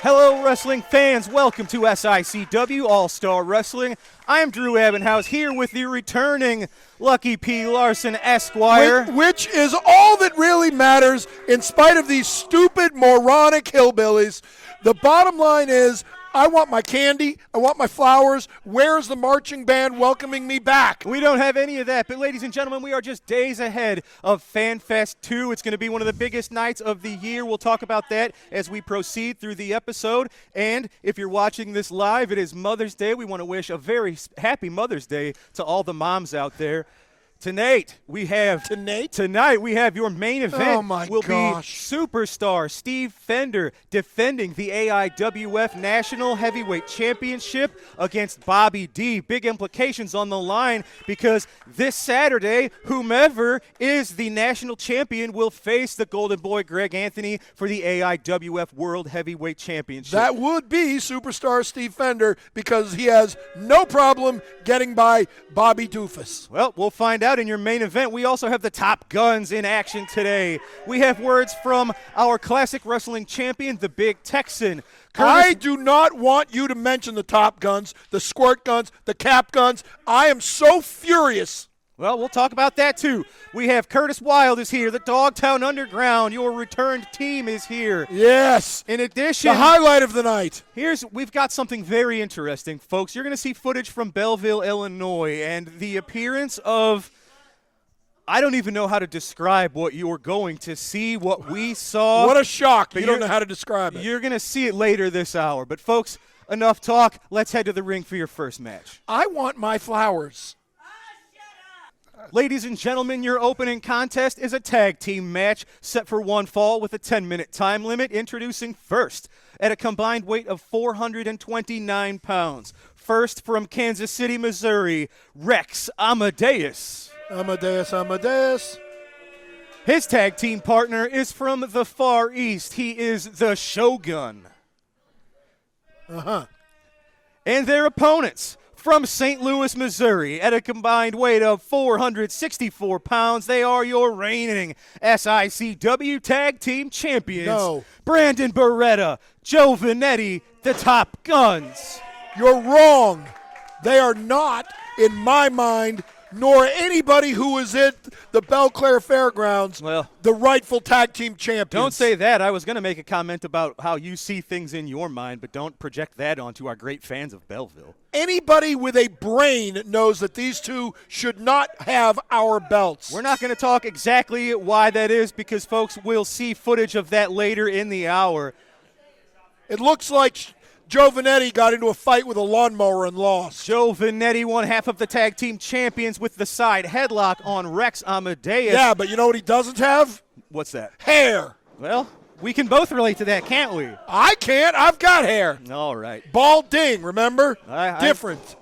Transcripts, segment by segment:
Hello, wrestling fans. Welcome to SICW All-Star Wrestling. I am Drew Abbenhouse here with the returning Lucky P. Larson Esquire. Which is all that really matters in spite of these stupid, moronic hillbillies. The bottom line is, I want my candy, I want my flowers. Where's the marching band welcoming me back? We don't have any of that, but ladies and gentlemen, we are just days ahead of FanFest 2. It's going to be one of the biggest nights of the year. We'll talk about that as we proceed through the episode. And if you're watching this live, it is Mother's Day. We want to wish a very happy Mother's Day to all the moms out there. Tonight we have your main event will be superstar Steve Fender defending the AIWF National Heavyweight Championship against Bobby D. Big implications on the line because this Saturday, whomever is the national champion will face the Golden Boy Greg Anthony for the AIWF World Heavyweight Championship. That would be superstar Steve Fender because he has no problem getting by Bobby Doofus. Well, we'll find out in your main event. We also have the Top Guns in action today. We have words from our classic wrestling champion, the Big Texan. I do not want you to mention the Top Guns, the Squirt Guns, the Cap Guns. I am so furious. Well, we'll talk about that too. We have Curtis Wilde is here. The Dogtown Underground, your returned team, is here. Yes. In addition, the highlight of the night. We've got something very interesting, folks. You're going to see footage from Belleville, Illinois, and the appearance of, I don't even know how to describe what you're going to see, what we saw. What a shock. But you don't know how to describe it. You're going to see it later this hour. But, folks, enough talk. Let's head to the ring for your first match. I want my flowers. Ladies and gentlemen, your opening contest is a tag team match set for one fall with a 10-minute time limit. Introducing first at a combined weight of 429 pounds. First from Kansas City, Missouri, Rex Amadeus. Amadeus. His tag team partner is from the Far East. He is the Shogun. And their opponents from St. Louis, Missouri, at a combined weight of 464 pounds, they are your reigning SICW Tag Team Champions. Brandon Beretta, Joe Vanetti, the Top Guns. You're wrong. They are not, in my mind, nor anybody who was at the Belle Claire Fairgrounds, the rightful tag team champions. Don't say that. I was going to make a comment about how you see things in your mind, but don't project that onto our great fans of Belleville. Anybody with a brain knows that these two should not have our belts. We're not going to talk exactly why that is because, folks, we'll see footage of that later in the hour. It looks like Joe Vanetti got into a fight with a lawnmower and lost. Joe Vanetti, one half of the tag team champions, with the side headlock on Rex Amadeus. Yeah, but you know what he doesn't have? What's that? Hair. Well, we can both relate to that, can't we? I can't. I've got hair. All right. Balding, remember? Different.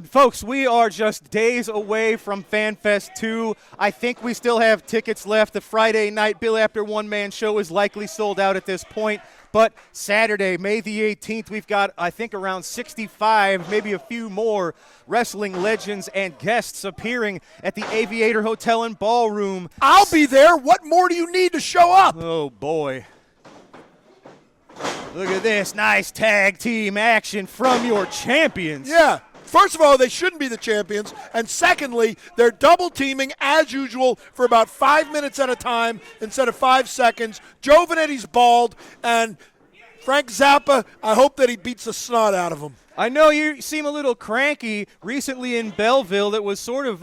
Folks, we are just days away from FanFest 2. I think we still have tickets left. The Friday night Bill After One Man show is likely sold out at this point. But Saturday, May the 18th, we've got, I think, around 65, maybe a few more wrestling legends and guests appearing at the Aviator Hotel and Ballroom. I'll be there. What more do you need to show up? Oh, boy. Look at this nice tag team action from your champions. Yeah. First of all, they shouldn't be the champions. And secondly, they're double teaming as usual for about 5 minutes at a time instead of 5 seconds. Joe Vanetti's bald, and Frank Zappa, I hope that he beats the snot out of him. I know you seem a little cranky. Recently in Belleville, that was sort of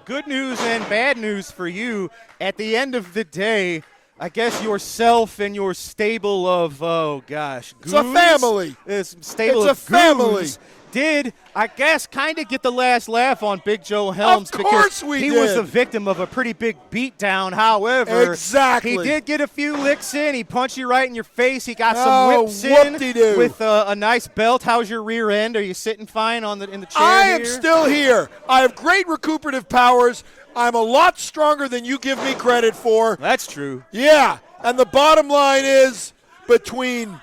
good news and bad news for you. At the end of the day, I guess yourself and your stable of, goons. It's a family. It's a family. Did, I guess, kind of get the last laugh on Big Joe Helms. Of course we did. He was the victim of a pretty big beatdown. However, exactly. He did get a few licks in. He punched you right in your face. He got some whips in with a nice belt. How's your rear end? Are you sitting fine in the chair I here? am still here. I have great recuperative powers. I'm a lot stronger than you give me credit for. That's true. Yeah, and the bottom line is between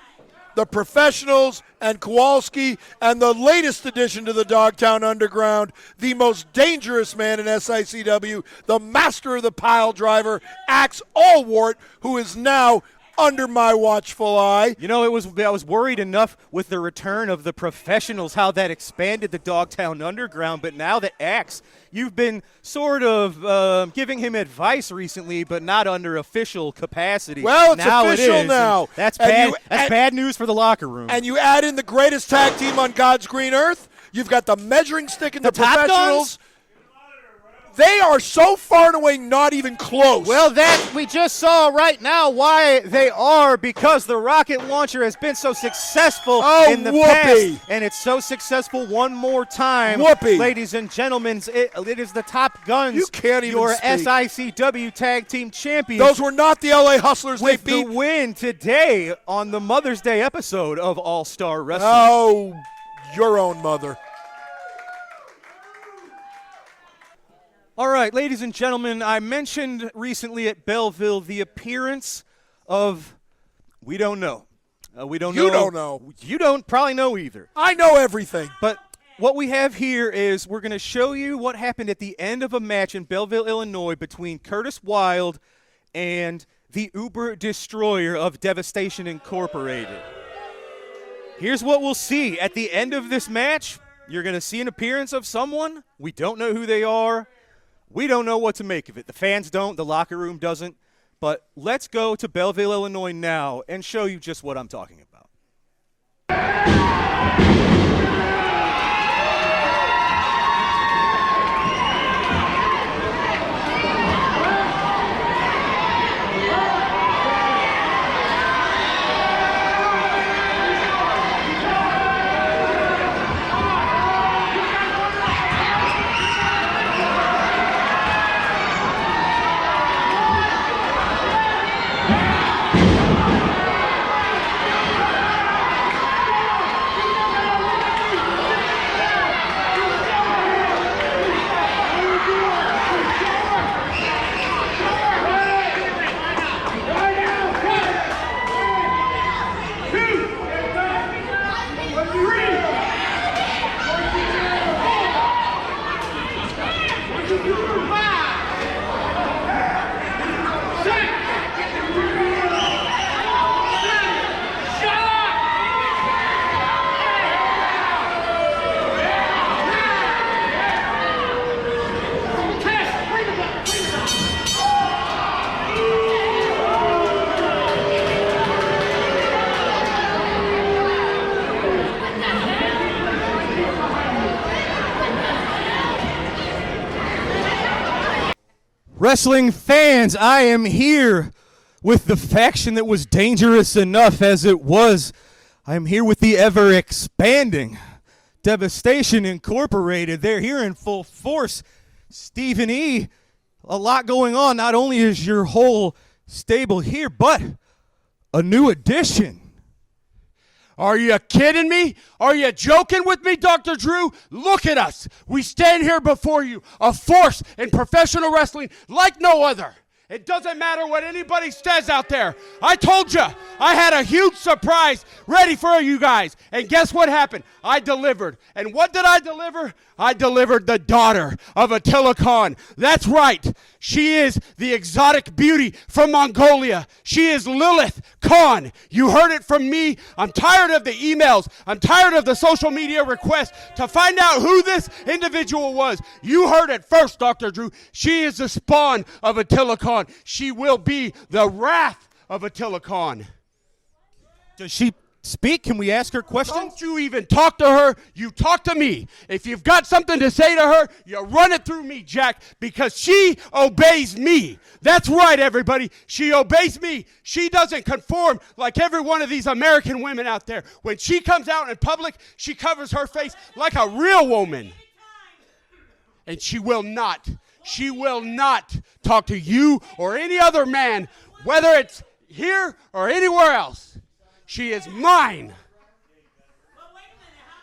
the professionals and Kowalski and the latest addition to the Dogtown Underground, the most dangerous man in SICW, the master of the pile driver, Axe Allwart, who is now under my watchful eye. You know, I was worried enough with the return of the professionals, how that expanded the Dogtown Underground, but now that Axe, you've been sort of giving him advice recently, but not under official capacity. Well, it's now official it is, now. That's bad. That's bad news for the locker room. And you add in the greatest tag team on God's green earth. You've got the measuring stick and the Top professionals. Guns? They are so far and away not even close. Well, that we just saw right now why they are, because the rocket launcher has been so successful in the past, and it's so successful one more time. Ladies and gentlemen, it is the Top Guns. You can't even your speak. SICW Tag Team Champions. Those were not the LA Hustlers with they beat. The win today on the Mother's Day episode of All Star Wrestling. Oh, your own mother. All right, ladies and gentlemen, I mentioned recently at Belleville the appearance of, we don't know. We don't know. You don't know. You don't probably know either. I know everything. But what we have here is we're going to show you what happened at the end of a match in Belleville, Illinois between Curtis Wilde and the Uber Destroyer of Devastation Incorporated. Here's what we'll see. At the end of this match, you're going to see an appearance of someone. We don't know who they are. We don't know what to make of it. The fans don't. The locker room doesn't. But let's go to Belleville, Illinois now and show you just what I'm talking about. Wrestling fans, I am here with the faction that was dangerous enough as it was. I am here with the ever-expanding Devastation Incorporated. They're here in full force. Stephen E., a lot going on. Not only is your whole stable here, but a new addition. Are you kidding me? Are you joking with me, Dr. Drew? Look at us. We stand here before you, a force in professional wrestling like no other. It doesn't matter what anybody says out there. I told you, I had a huge surprise ready for you guys. And guess what happened? I delivered. And what did I deliver? I delivered the daughter of Attilla Khan. That's right. She is the exotic beauty from Mongolia. She is Lilith Khan. You heard it from me. I'm tired of the emails. I'm tired of the social media requests to find out who this individual was. You heard it first, Dr. Drew. She is the spawn of Attilla Khan. She will be the wrath of Attilla Khan. Does she speak? Can we ask her questions? Don't you even talk to her. You talk to me. If you've got something to say to her, you run it through me, Jack, because she obeys me. That's right, everybody. She obeys me. She doesn't conform like every one of these American women out there. When she comes out in public, she covers her face like a real woman. And she will not talk to you or any other man, whether it's here or anywhere else. She is mine.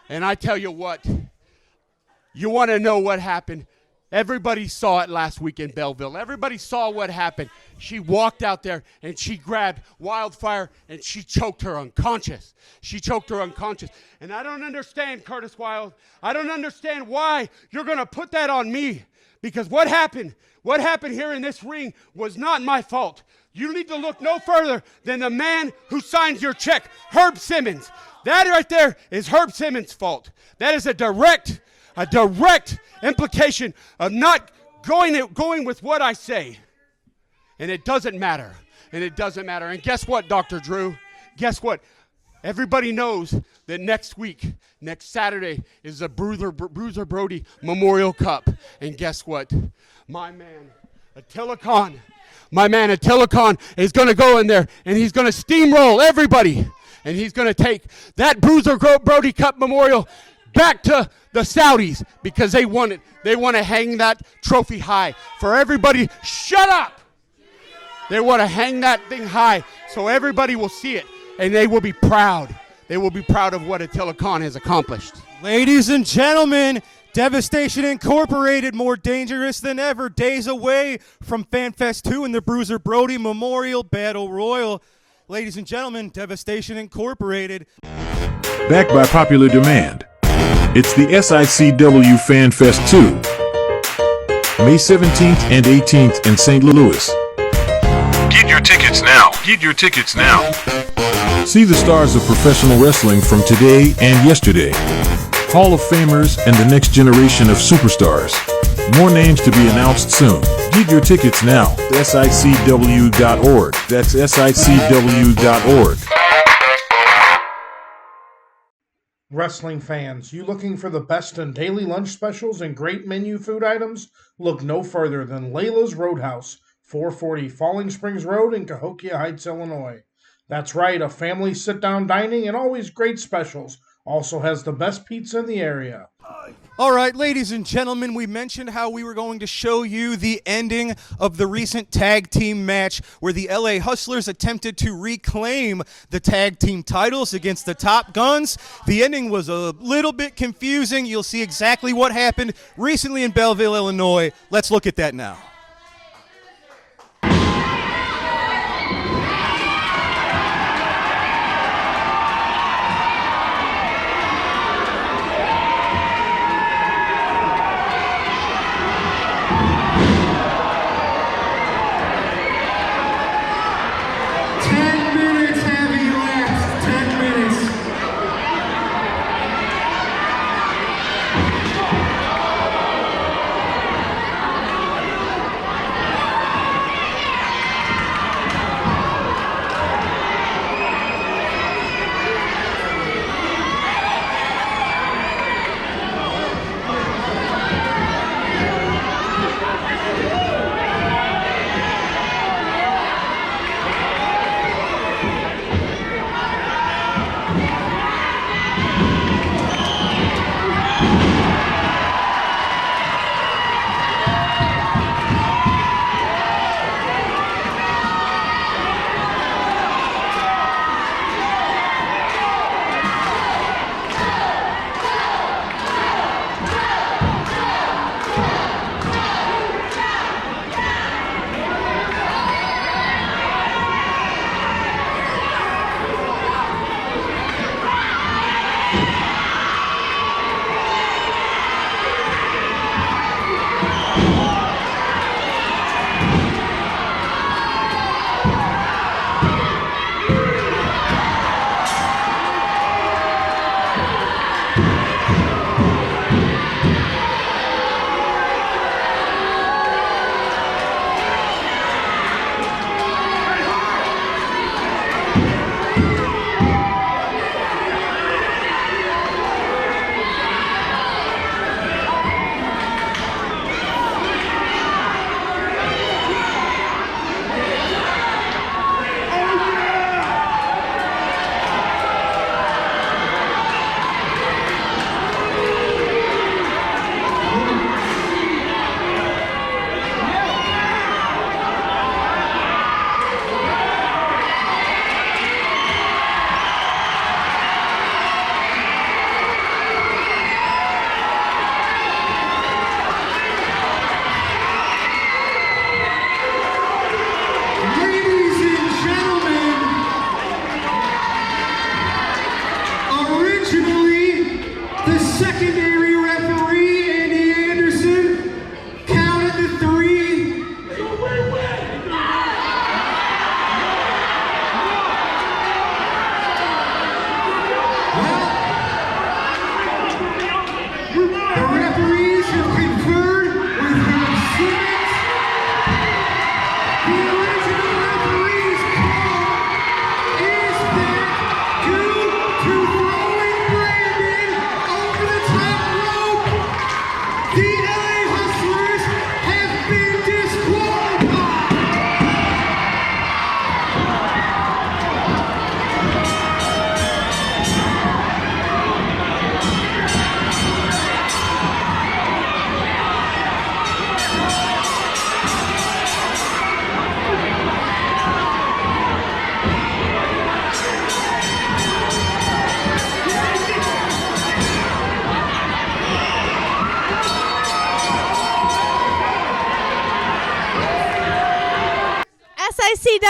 And I tell you what, you want to know what happened? Everybody saw it last week in Belleville. Everybody saw what happened. She walked out there and she grabbed Wildfire and she choked her unconscious. She choked her unconscious. And I don't understand, Curtis Wilde. I don't understand why you're going to put that on me. Because what happened here in this ring was not my fault. You need to look no further than the man who signs your check, Herb Simmons. That right there is Herb Simmons' fault. That is a direct implication of not going with what I say. And it doesn't matter. And guess what, Dr. Drew? Guess what? Everybody knows that next Saturday, is the Bruiser Brody Memorial Cup. And guess what? My man, Atilla Khan is going to go in there, and he's going to steamroll everybody. And he's going to take that Bruiser Brody Cup Memorial back to the Saudis because they want it. They want to hang that trophy high for everybody. Shut up! They want to hang that thing high so everybody will see it, and they will be proud. They will be proud of what Atilla Khan has accomplished. Ladies and gentlemen, Devastation Incorporated, more dangerous than ever, days away from FanFest 2 and the Bruiser Brody Memorial Battle Royal. Ladies and gentlemen, Devastation Incorporated. Backed by popular demand, it's the SICW FanFest 2, May 17th and 18th in St. Louis. Get your tickets now. Get your tickets now. See the stars of professional wrestling from today and yesterday. Hall of Famers and the next generation of superstars. More names to be announced soon. Get your tickets now. SICW.org. That's SICW.org. Wrestling fans, you looking for the best in daily lunch specials and great menu food items? Look no further than Layla's Roadhouse, 440 Falling Springs Road in Cahokia Heights, Illinois. That's right, a family sit-down dining and always great specials. Also has the best pizza in the area. All right, ladies and gentlemen, we mentioned how we were going to show you the ending of the recent tag team match where the LA Hustlers attempted to reclaim the tag team titles against the Top Guns. The ending was a little bit confusing. You'll see exactly what happened recently in Belleville, Illinois. Let's look at that now.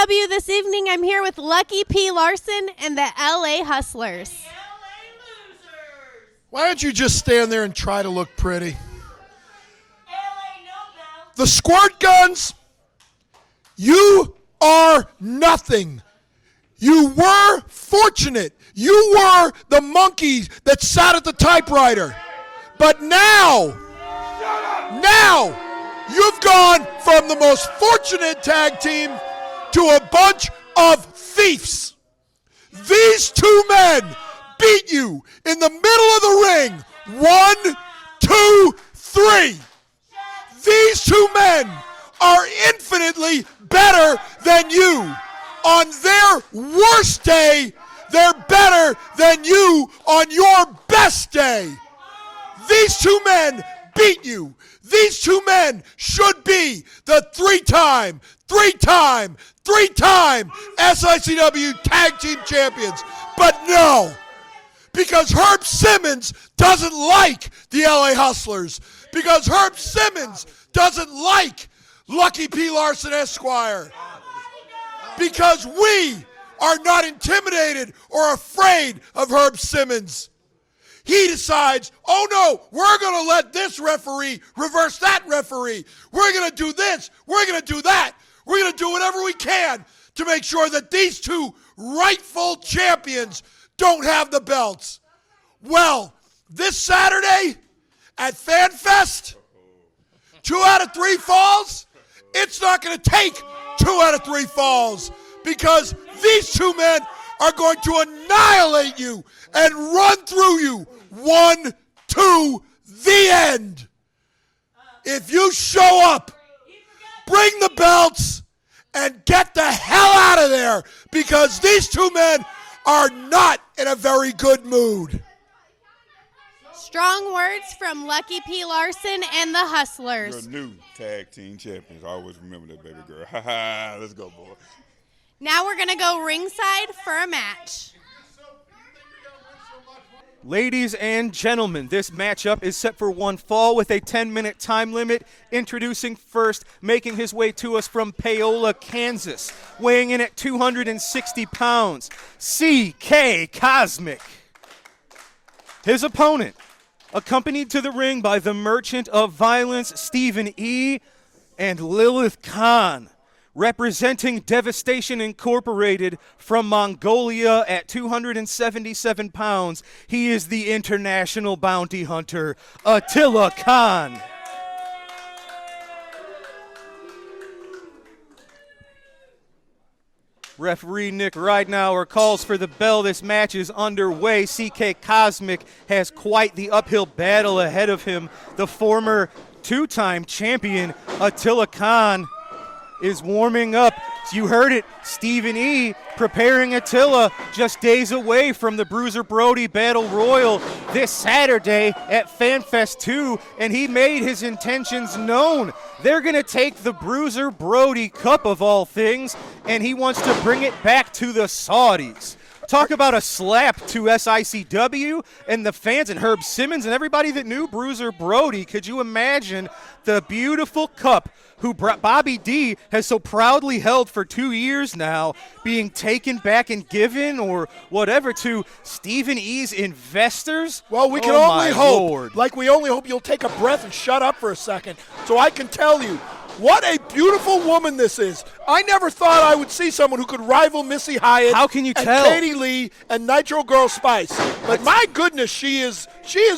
SICW this evening. I'm here with Lucky P. Larson and the LA Hustlers. Why don't you just stand there and try to look pretty? The squirt guns, you are nothing. You were fortunate. You were the monkey that sat at the typewriter. But now, you've gone from the most fortunate tag team to a bunch of thieves. These two men beat you in the middle of the ring. 1, 2, 3. These two men are infinitely better than you. On their worst day, they're better than you on your best day. These two men beat you. These two men should be the three-time SICW Tag Team Champions. But no, because Herb Simmons doesn't like the LA Hustlers, because Herb Simmons doesn't like Lucky P. Larson Esquire, because we are not intimidated or afraid of Herb Simmons. He decides, oh no, we're going to let this referee reverse that referee. We're going to do this. We're going to do that. We're going to do whatever we can to make sure that these two rightful champions don't have the belts. Well, this Saturday at FanFest, 2 out of 3 falls. It's not going to take 2 out of 3 falls, because these two men are going to annihilate you and run through you. 1, 2, the end. If you show up, bring the belts and get the hell out of there, because these two men are not in a very good mood. Strong words from Lucky P. Larson and the Hustlers. You're new tag team champions. I always remember that, baby girl. Ha ha, let's go, boy. Now we're going to go ringside for a match. Ladies and gentlemen, this matchup is set for one fall with a 10-minute time limit. Introducing first, making his way to us from Paola, Kansas, weighing in at 260 pounds, CK Cosmic. His opponent, accompanied to the ring by the Merchant of Violence, Stephen E., and Lilith Khan, representing Devastation Incorporated from Mongolia at 277 pounds. He is the international bounty hunter, Atilla Khan. Referee Nick Ridenauer calls for the bell. This match is underway. CK Cosmic has quite the uphill battle ahead of him. The former two-time champion, Atilla Khan, is warming up. You heard it, Stephen E. preparing Attila just days away from the Bruiser Brody Battle Royal this Saturday at FanFest 2, and he made his intentions known. They're going to take the Bruiser Brody Cup of all things, and he wants to bring it back to the Saudis. Talk about a slap to SICW and the fans and Herb Simmons and everybody that knew Bruiser Brody. Could you imagine the beautiful cup who Bobby D has so proudly held for 2 years now being taken back and given or whatever to Stephen E.'s investors? Well, we can only hope, like we only hope you'll take a breath and shut up for a second so I can tell you what a beautiful woman this is. I never thought I would see someone who could rival Missy Hyatt. How can you and tell? Katie Lee and Nitro Girl Spice. But my goodness, she is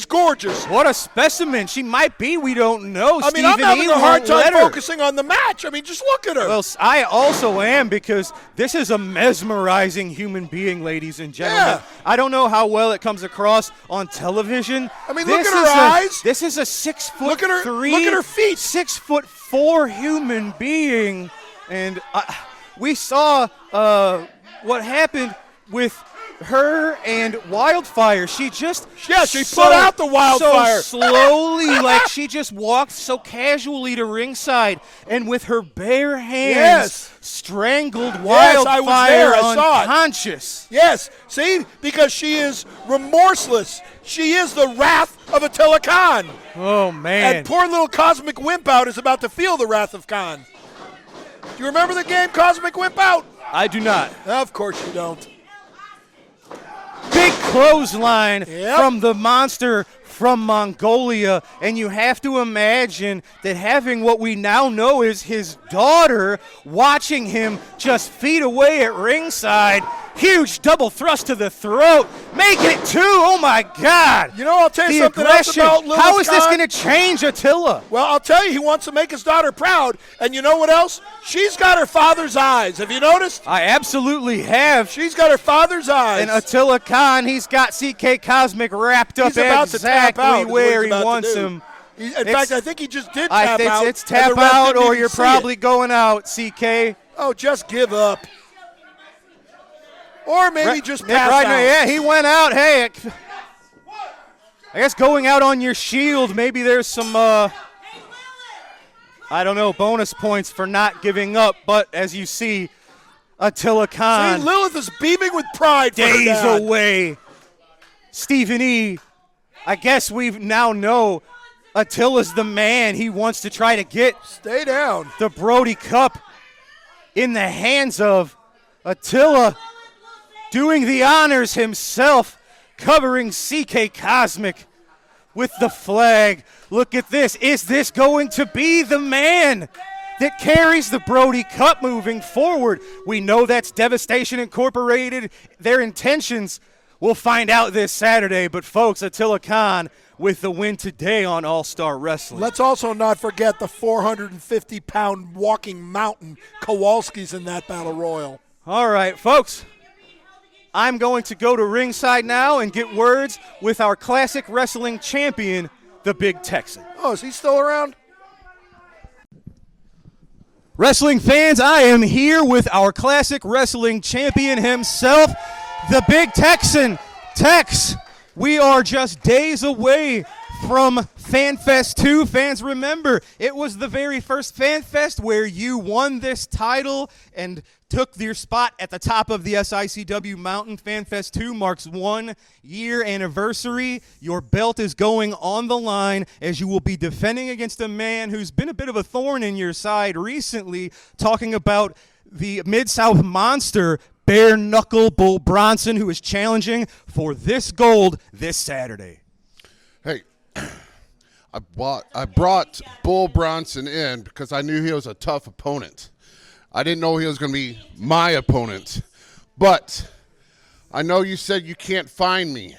gorgeous. What a specimen she might be. We don't know. I mean, I'm having a hard time focusing on the match. I mean, just look at her. Well, I also am, because this is a mesmerizing human being, ladies and gentlemen. Yeah. I don't know how well it comes across on television. I mean, look at her eyes. This is a 6 foot Look at her- 3, look at her feet. 6'4" human being, and we saw what happened with her and Wildfire. She just she put out the Wildfire so slowly, like she just walked so casually to ringside, and with her bare hands strangled Wildfire I was there. I saw it. unconscious. Yes, see? Because she is remorseless. She is the wrath of Atilla Khan. Oh, man. And poor little Cosmic Wimp Out is about to feel the wrath of Khan. Do you remember the game Cosmic Wimp Out? I do not. Of course you don't. Big clothesline Yep. from the monster from Mongolia, and you have to imagine that having what we now know is his daughter watching him just feet away at ringside. Huge double thrust to the throat, making it 2. Oh my God! You know, I'll tell you The something else aggression. about Lewis How is this Khan. going to change Attila? Well, I'll tell you, he wants to make his daughter proud. And you know what else? She's got her father's eyes. Have you noticed? I absolutely have. She's got her father's eyes. And Attila Khan, he's got CK Cosmic wrapped up He's about to tap out, exactly is what where he's he about to wants do. him. In It's- fact, I think he just did I tap think out. it's and tap the ref out, didn't or even you're see probably it. going out, CK. Oh, just give up. Or maybe just pass Right out. now, yeah, he went out. Hey, I guess going out on your shield, maybe there's some, I don't know, bonus points for not giving up. But as you see, Attila Khan, See, Lilith is beaming with pride for her days dad. away. Stephen E., I guess we now know Attila's the man. He wants to try to get Stay down. the Brody Cup in the hands of Attila, doing the honors himself, covering CK Cosmic with the flag. Look at this. Is this going to be the man that carries the Brody Cup moving forward? We know that's Devastation Incorporated. Their intentions, we'll find out this Saturday. But folks, Attila Khan with the win today on All-Star Wrestling. Let's also not forget the 450-pound walking mountain. Kowalski's in that battle royal. All right, folks. I'm going to go to ringside now and get words with our classic wrestling champion, the Big Texan. Oh, is he still around? Wrestling fans, I am here with our classic wrestling champion himself, the Big Texan. Tex, we are just days away from FanFest 2. Fans, remember, it was the very first FanFest where you won this title and took your spot at the top of the SICW mountain. FanFest 2 marks 1 year anniversary. Your belt is going on the line as you will be defending against a man who's been a bit of a thorn in your side recently, talking about the Mid-South monster, Bare Knuckle Bull Bronson, who is challenging for this gold this Saturday. Hey, I brought Bull Bronson in because I knew he was a tough opponent. I didn't know he was going to be my opponent. But I know you said you can't find me,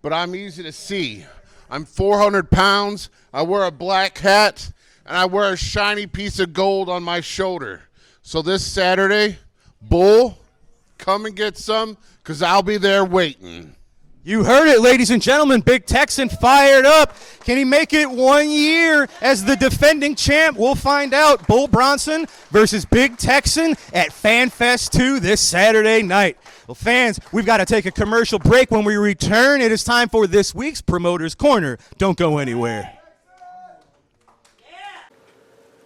but I'm easy to see. I'm 400 pounds, I wear a black hat, and I wear a shiny piece of gold on my shoulder. So this Saturday, Bull, come and get some, because I'll be there waiting. You heard it, ladies and gentlemen. Big Texan fired up. Can he make it 1 year as the defending champ? We'll find out. Bull Bronson versus Big Texan at FanFest 2 this Saturday night. Well, fans, we've got to take a commercial break. When we return, it is time for this week's Promoter's Corner. Don't go anywhere.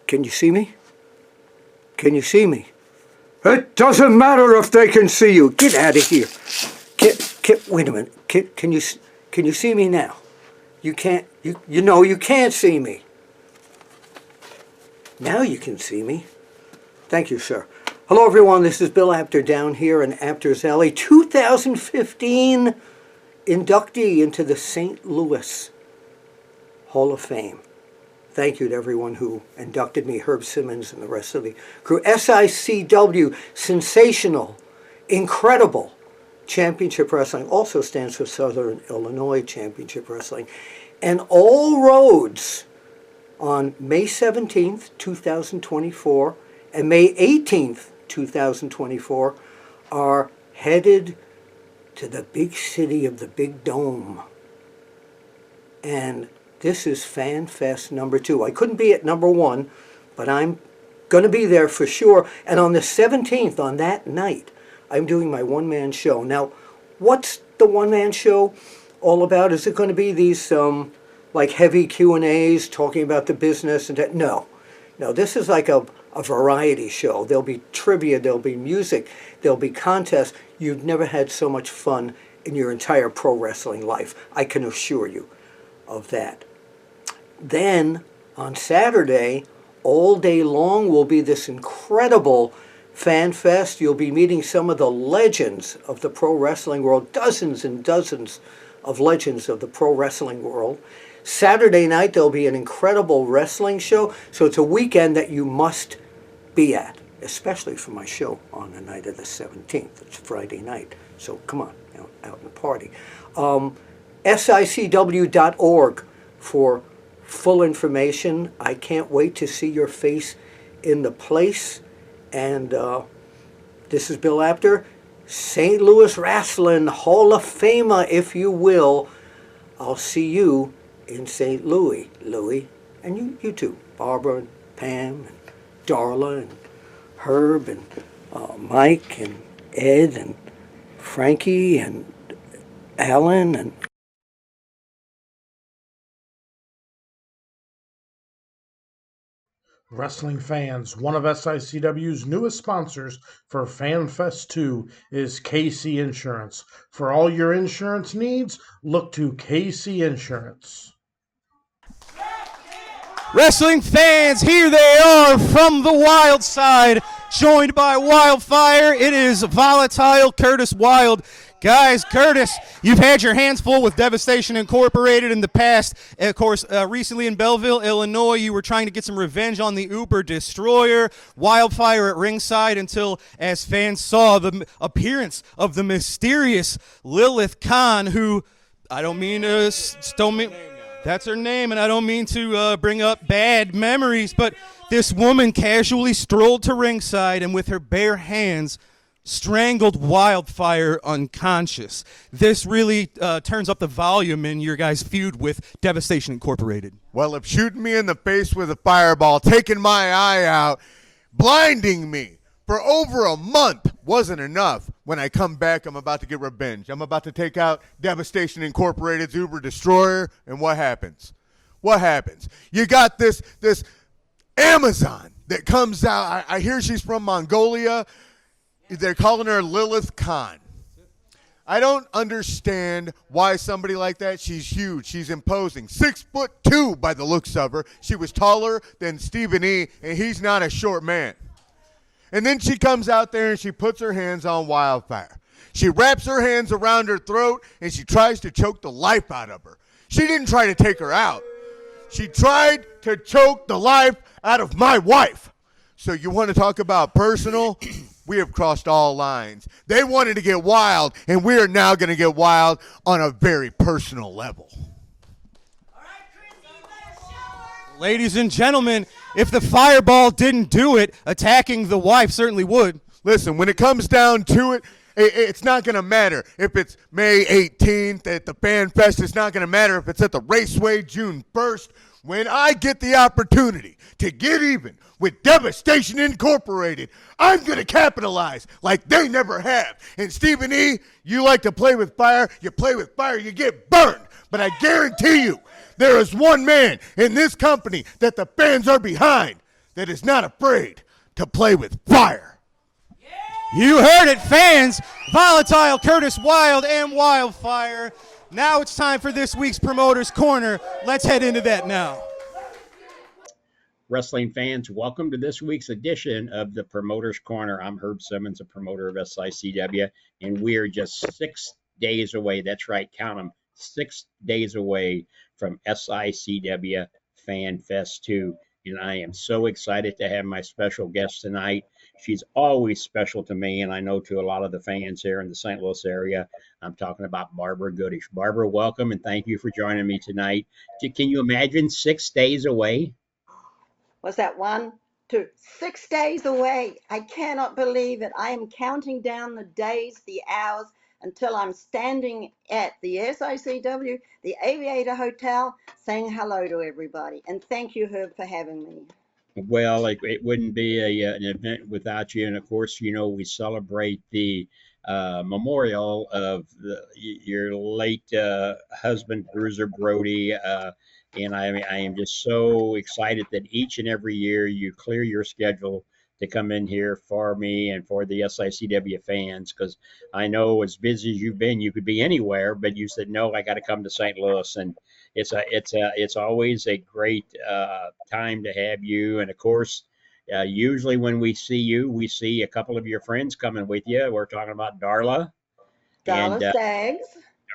Can you see me? Can you see me? It doesn't matter if they can see you. Get out of here. Wait a minute. Can you see me now? You can't. You know you can't see me. Now you can see me. Thank you, sir. Hello, everyone. This is Bill Apter down here in Apter's Alley. 2015 inductee into the St. Louis Hall of Fame. Thank you to everyone who inducted me, Herb Simmons and the rest of the crew. SICW, sensational, incredible. Championship Wrestling also stands for Southern Illinois Championship Wrestling. And all roads on May 17th, 2024 and May 18th, 2024 are headed to the big city of the Big Dome. And this is FanFest number 2. I couldn't be at number 1, but I'm going to be there for sure. And on the 17th, on that night, I'm doing my one-man show. Now, what's the one-man show all about? Is it going to be these like heavy Q&As talking about the business and that? No, this is like a variety show. There'll be trivia, there'll be music, there'll be contests. You've never had so much fun in your entire pro wrestling life. I can assure you of that. Then, on Saturday, all day long will be this incredible FanFest. You'll be meeting some of the legends of the pro wrestling world, dozens and dozens of legends of the pro wrestling world. Saturday night, there'll be an incredible wrestling show. So it's a weekend that you must be at, especially for my show on the night of the 17th. It's Friday night. So come on, out and party. SICW.org for full information. I can't wait to see your face in the place. And this is Bill Apter, St. Louis Wrestling Hall of Famer, if you will. I'll see you in St. Louis, and you too, Barbara and Pam and Darla and Herb and Mike and Ed and Frankie and Alan and Wrestling fans, one of SICW's newest sponsors for FanFest 2 is KC Insurance. For all your insurance needs, look to KC Insurance. Wrestling fans, here they are from the wild side, joined by Wildfire. It is Volatile Curtis Wild. Guys, Curtis, you've had your hands full with Devastation Incorporated in the past. Of course, recently in Belleville, Illinois, you were trying to get some revenge on the Uber Destroyer. Wildfire at ringside until, as fans saw, the appearance of the mysterious Lilith Khan, who I don't mean to that's her name, and I don't mean to bring up bad memories, but this woman casually strolled to ringside and with her bare hands strangled Wildfire unconscious. This really turns up the volume in your guys' feud with Devastation Incorporated. Well, if shooting me in the face with a fireball, taking my eye out, blinding me for over a month wasn't enough, when I come back, I'm about to get revenge. I'm about to take out Devastation Incorporated's Uber Destroyer, and what happens? What happens? You got this Amazon that comes out. I hear she's from Mongolia. They're calling her Lilith Khan. I don't understand why somebody like that, she's huge, she's imposing. 6'2" by the looks of her. She was taller than Stephen E., and he's not a short man. And then she comes out there and she puts her hands on Wildfire. She wraps her hands around her throat and she tries to choke the life out of her. She didn't try to take her out. She tried to choke the life out of my wife. So you want to talk about personal? We have crossed all lines. They wanted to get wild, and we are now going to get wild on a very personal level. Ladies and gentlemen, if the fireball didn't do it, attacking the wife certainly would. Listen, when it comes down to it, it's not going to matter if it's May 18th at the FanFest. It's not going to matter if it's at the Raceway June 1st. When I get the opportunity to get even with Devastation Incorporated, I'm going to capitalize like they never have. And Stephen E., you like to play with fire. You play with fire, you get burned. But I guarantee you, there is one man in this company that the fans are behind that is not afraid to play with fire. You heard it, fans. Volatile Curtis Wild and Wildfire. Now it's time for this week's Promoter's Corner. Let's head into that now. Wrestling fans, welcome to this week's edition of the Promoter's Corner. I'm Herb Simmons, a promoter of SICW, and we are just 6 days away. That's right, count them. 6 days away from SICW FanFest 2. And I am so excited to have my special guest tonight. She's always special to me, and I know to a lot of the fans here in the St. Louis area. I'm talking about Barbara Goodish. Barbara, welcome, and thank you for joining me tonight. Can you imagine 6 days away? Was that 1, 2, 6 days away? I cannot believe it. I am counting down the days, the hours, until I'm standing at the SICW, the Aviator Hotel, saying hello to everybody. And thank you, Herb, for having me. Well, it wouldn't be an event without you. And of course, you know, we celebrate the memorial of your late husband, Bruiser Brody. And I am just so excited that each and every year you clear your schedule to come in here for me and for the SICW fans, because I know as busy as you've been, you could be anywhere, but you said, no, I got to come to St. Louis. And it's always a great time to have you. And of course, Usually when we see you, we see a couple of your friends coming with you. We're talking about Darla and Dollar Stags.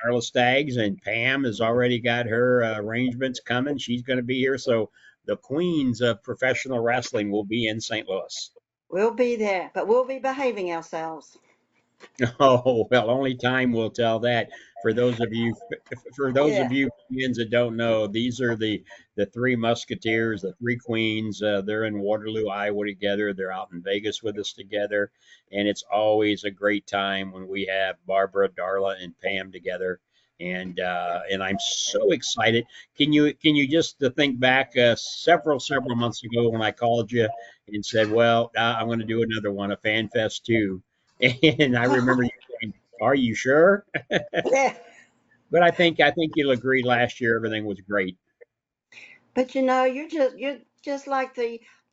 Darla Staggs, and Pam has already got her arrangements coming. She's going to be here. So the queens of professional wrestling will be in St. Louis. We'll be there, but we'll be behaving ourselves. Oh, well, only time will tell that. For those of you, for those Yeah. of you fans that don't know, these are the three Musketeers, the three queens. They're in Waterloo, Iowa together. They're out in Vegas with us together, and it's always a great time when we have Barbara, Darla, and Pam together. And I'm so excited. Can you just think back several months ago when I called you and said, well, I'm going to do another one, a FanFest 2. And I remember you saying, "Are you sure?" Yeah. But I think you'll agree. Last year everything was great. But you're just like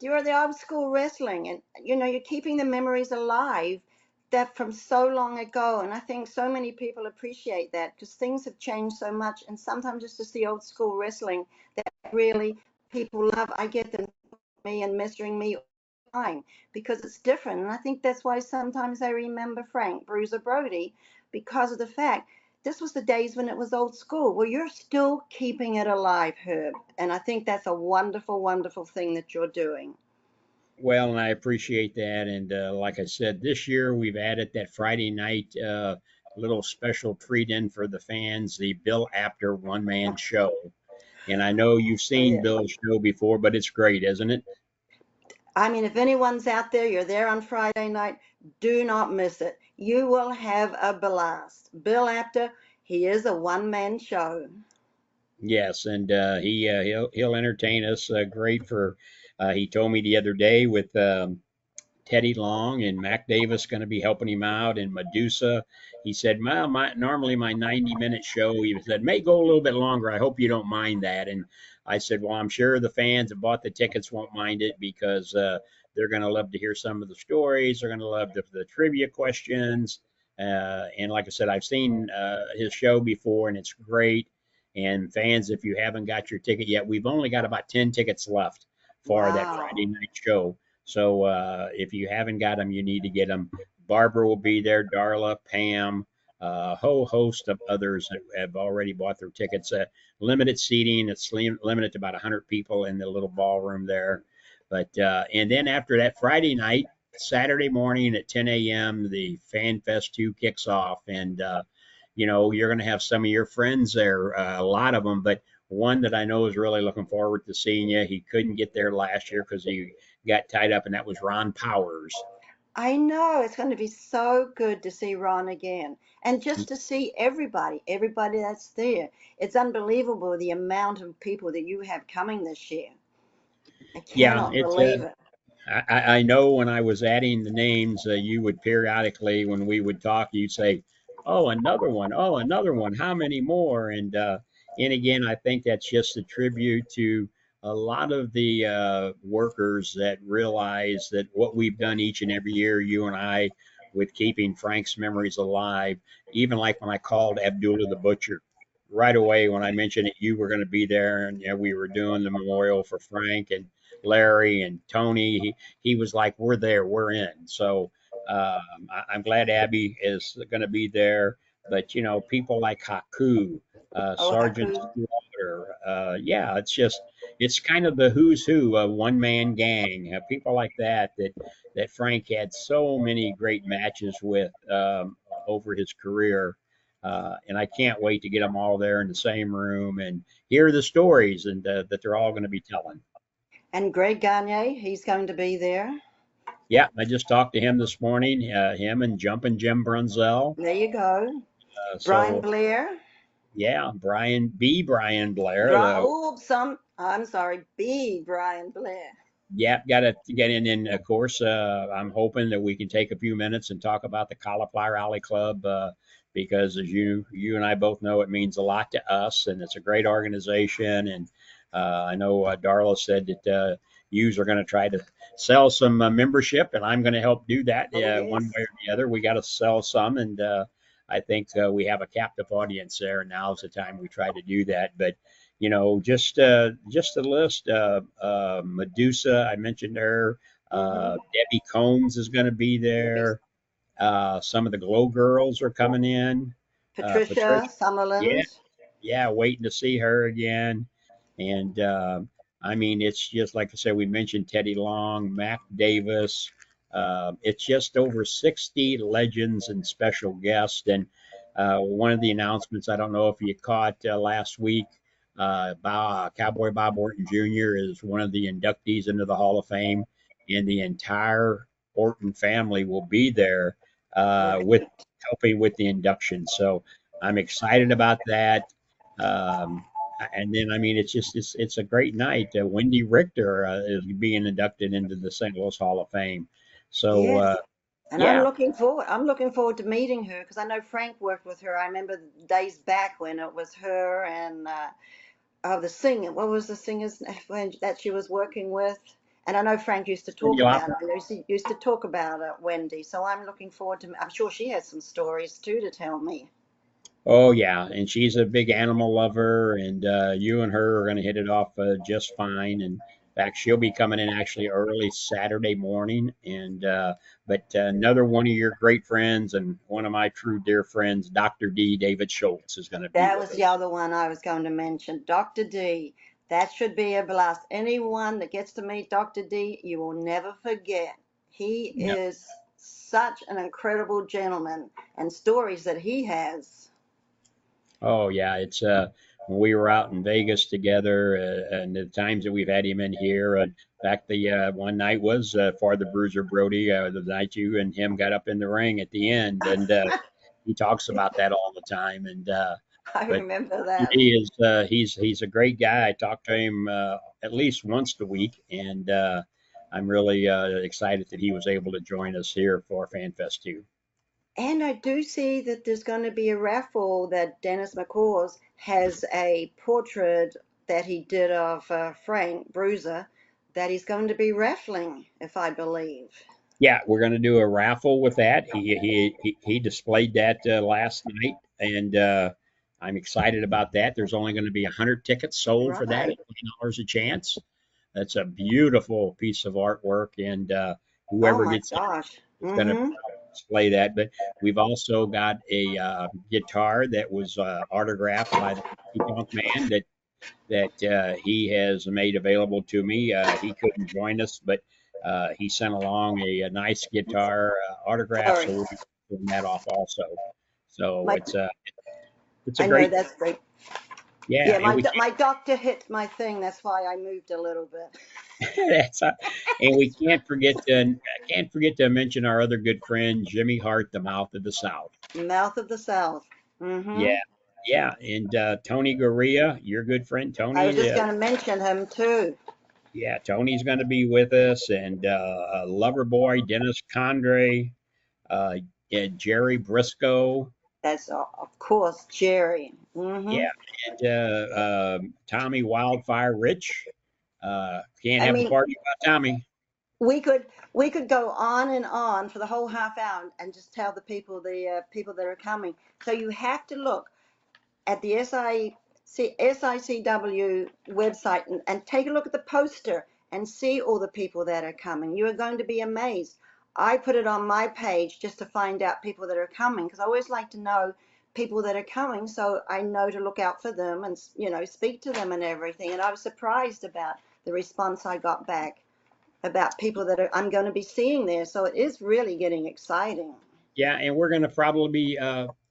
you're the old school wrestling, and you're keeping the memories alive that from so long ago. And I think so many people appreciate that because things have changed so much, and sometimes it's just the old school wrestling that really people love. I get them me and messaging me all the time because it's different, and I think that's why sometimes I remember Frank Bruiser Brody because of the fact this was the days when it was old school. Well, you're still keeping it alive, Herb. And I think that's a wonderful, wonderful thing that you're doing. Well, and I appreciate that. And like I said, this year we've added that Friday night little special treat in for the fans, the Bill Apter one man show. And I know you've Oh, seen yeah. Bill's show before, but it's great, isn't it? I mean, if anyone's out there, you're there on Friday night, do not miss it. You will have a blast. Bill Apter, he is a one-man show. Yes, and he'll entertain us. Great for. He told me the other day with Teddy Long and Mac Davis going to be helping him out, and Medusa. He said, "Well, normally my 90-minute show," he said, "may go a little bit longer. I hope you don't mind that." And I said, "Well, I'm sure the fans that bought the tickets won't mind it because they're going to love to hear some of the stories. They're going to love the trivia questions." And like I said, I've seen his show before, and it's great. And fans, if you haven't got your ticket yet, we've only got about 10 tickets left for that Wow. Friday night show. So if you haven't got them, you need to get them. Barbara will be there, Darla, Pam, a whole host of others have already bought their tickets. Limited seating, it's limited to about 100 people in the little ballroom there. But and then after that Friday night, Saturday morning at 10 a.m., the FanFest 2 kicks off. And, you're going to have some of your friends there, a lot of them, but one that I know is really looking forward to seeing you. He couldn't get there last year because he got tied up, and that was Ron Powers. I know it's going to be so good to see Ron again and just to see everybody that's there. It's unbelievable the amount of people that you have coming this year. I Yeah, cannot believe it. I know when I was adding the names, you would periodically, when we would talk, you'd say, "Oh, another one. Oh, another one. How many more?" And again, I think that's just a tribute to a lot of the workers that realize that what we've done each and every year, you and I, with keeping Frank's memories alive. Even like when I called Abdullah the Butcher, right away when I mentioned it, you were going to be there, and we were doing the memorial for Frank and Larry and Tony. He was like, "We're there, we're in." So I'm glad Abby is going to be there. But people like Haku, Oh, Sergeant Haku. Slaughter, yeah, it's kind of the who's who, a one man gang, people like that Frank had so many great matches with over his career. And I can't wait to get them all there in the same room and hear the stories and that they're all going to be telling. And Greg Gagne, he's going to be there. Yeah, I just talked to him this morning. Him and Jumpin' Jim Brunzell. There you go. Brian So Blair. yeah, Brian Blair. I'm sorry, B. Brian Blair. Yeah, got to get in. And of course, I'm hoping that we can take a few minutes and talk about the Cauliflower Alley Club because, as you and I both know, it means a lot to us, and it's a great organization. And I know Darla said that yous are going to try to sell some membership, and I'm going to help do that one way or the other. We got to sell some, and I think we have a captive audience there. Now's the time we try to do that. But just a list. Medusa, I mentioned her. Debbie Combs is going to be there. Some of the Glow Girls are coming in. Patricia Yeah, Summerland. yeah, waiting to see her again. And I mean, it's just like I said, we mentioned Teddy Long, Mac Davis. It's just over 60 legends and special guests. And one of the announcements, I don't know if you caught last week, Cowboy Bob Orton Jr. is one of the inductees into the Hall of Fame, and the entire Orton family will be there with helping with the induction. So I'm excited about that. Um, and then, I mean, it's a great night. Wendy Richter is being inducted into the St. Louis Hall of Fame. So Yes. And yeah, I'm looking forward to meeting her because I know Frank worked with her. I remember days back when it was her and the singer. What was the singer's name that she was working with? And I know Frank used to talk Cindy about Lauper. it. He used to talk about Wendy. So I'm looking forward to. I'm sure she has some stories too to tell me. Oh yeah, and she's a big animal lover, and you and her are going to hit it off just fine. And in fact, she'll be coming in actually early Saturday morning. And but another one of your great friends and one of my true dear friends, Dr. D. David Schultz, is going to be That with was us. the other one I was going to mention, Dr. D. That should be a blast. Anyone that gets to meet Dr. D, you will never forget. He No. is such an incredible gentleman, and stories that he has. Oh yeah, it's when we were out in Vegas together, and the times that we've had him in here. In fact, the one night was for the Bruiser Brody, the night you and him got up in the ring at the end, and he talks about that all the time. And I but remember that. he is he's a great guy. I talk to him at least once a week, and I'm really excited that he was able to join us here for FanFest 2. And I do see that there's going to be a raffle that Dennis McCaws has a portrait that he did of Frank Bruiser that he's going to be raffling, if I believe. Yeah, we're going to do a raffle with that. He displayed that last night, and I'm excited about that. There's only going to be 100 tickets sold for that at Right. $20 a chance. That's a beautiful piece of artwork, and Oh whoever my gets gosh. is going to display that. But we've also got a guitar that was autographed by the Honky Tonk Man that he has made available to me. He couldn't join us, but he sent along a nice guitar autograph, so Sorry. we'll be doing that off also. So My, it's a I know great, that's great. yeah, Yeah, and we my doctor hit my thing. That's why I moved a little bit. that's and we can't forget to mention our other good friend Jimmy Hart, the Mouth of the South. Mouth of the South. Yeah, yeah, and Tony Gurria, your good friend I was Tony. just going to mention him too. Yeah, Tony's going to be with us, and Loverboy Dennis Condrey, yeah, Jerry Briscoe, That's of course Jerry. yeah, and Tommy Wildfire Rich. Can't I have a mean, party without Tommy. we could we could go on and on for the whole half hour and just tell the people that are coming. So you have to look at the SICW website and take a look at the poster and see all the people that are coming. You are going to be amazed. I put it on my page just to find out people that are coming because I always like to know people that are coming so I know to look out for them and speak to them and everything. And I was surprised about the response I got back about people that I'm going to be seeing there. So it is really getting exciting. Yeah, and we're going to probably be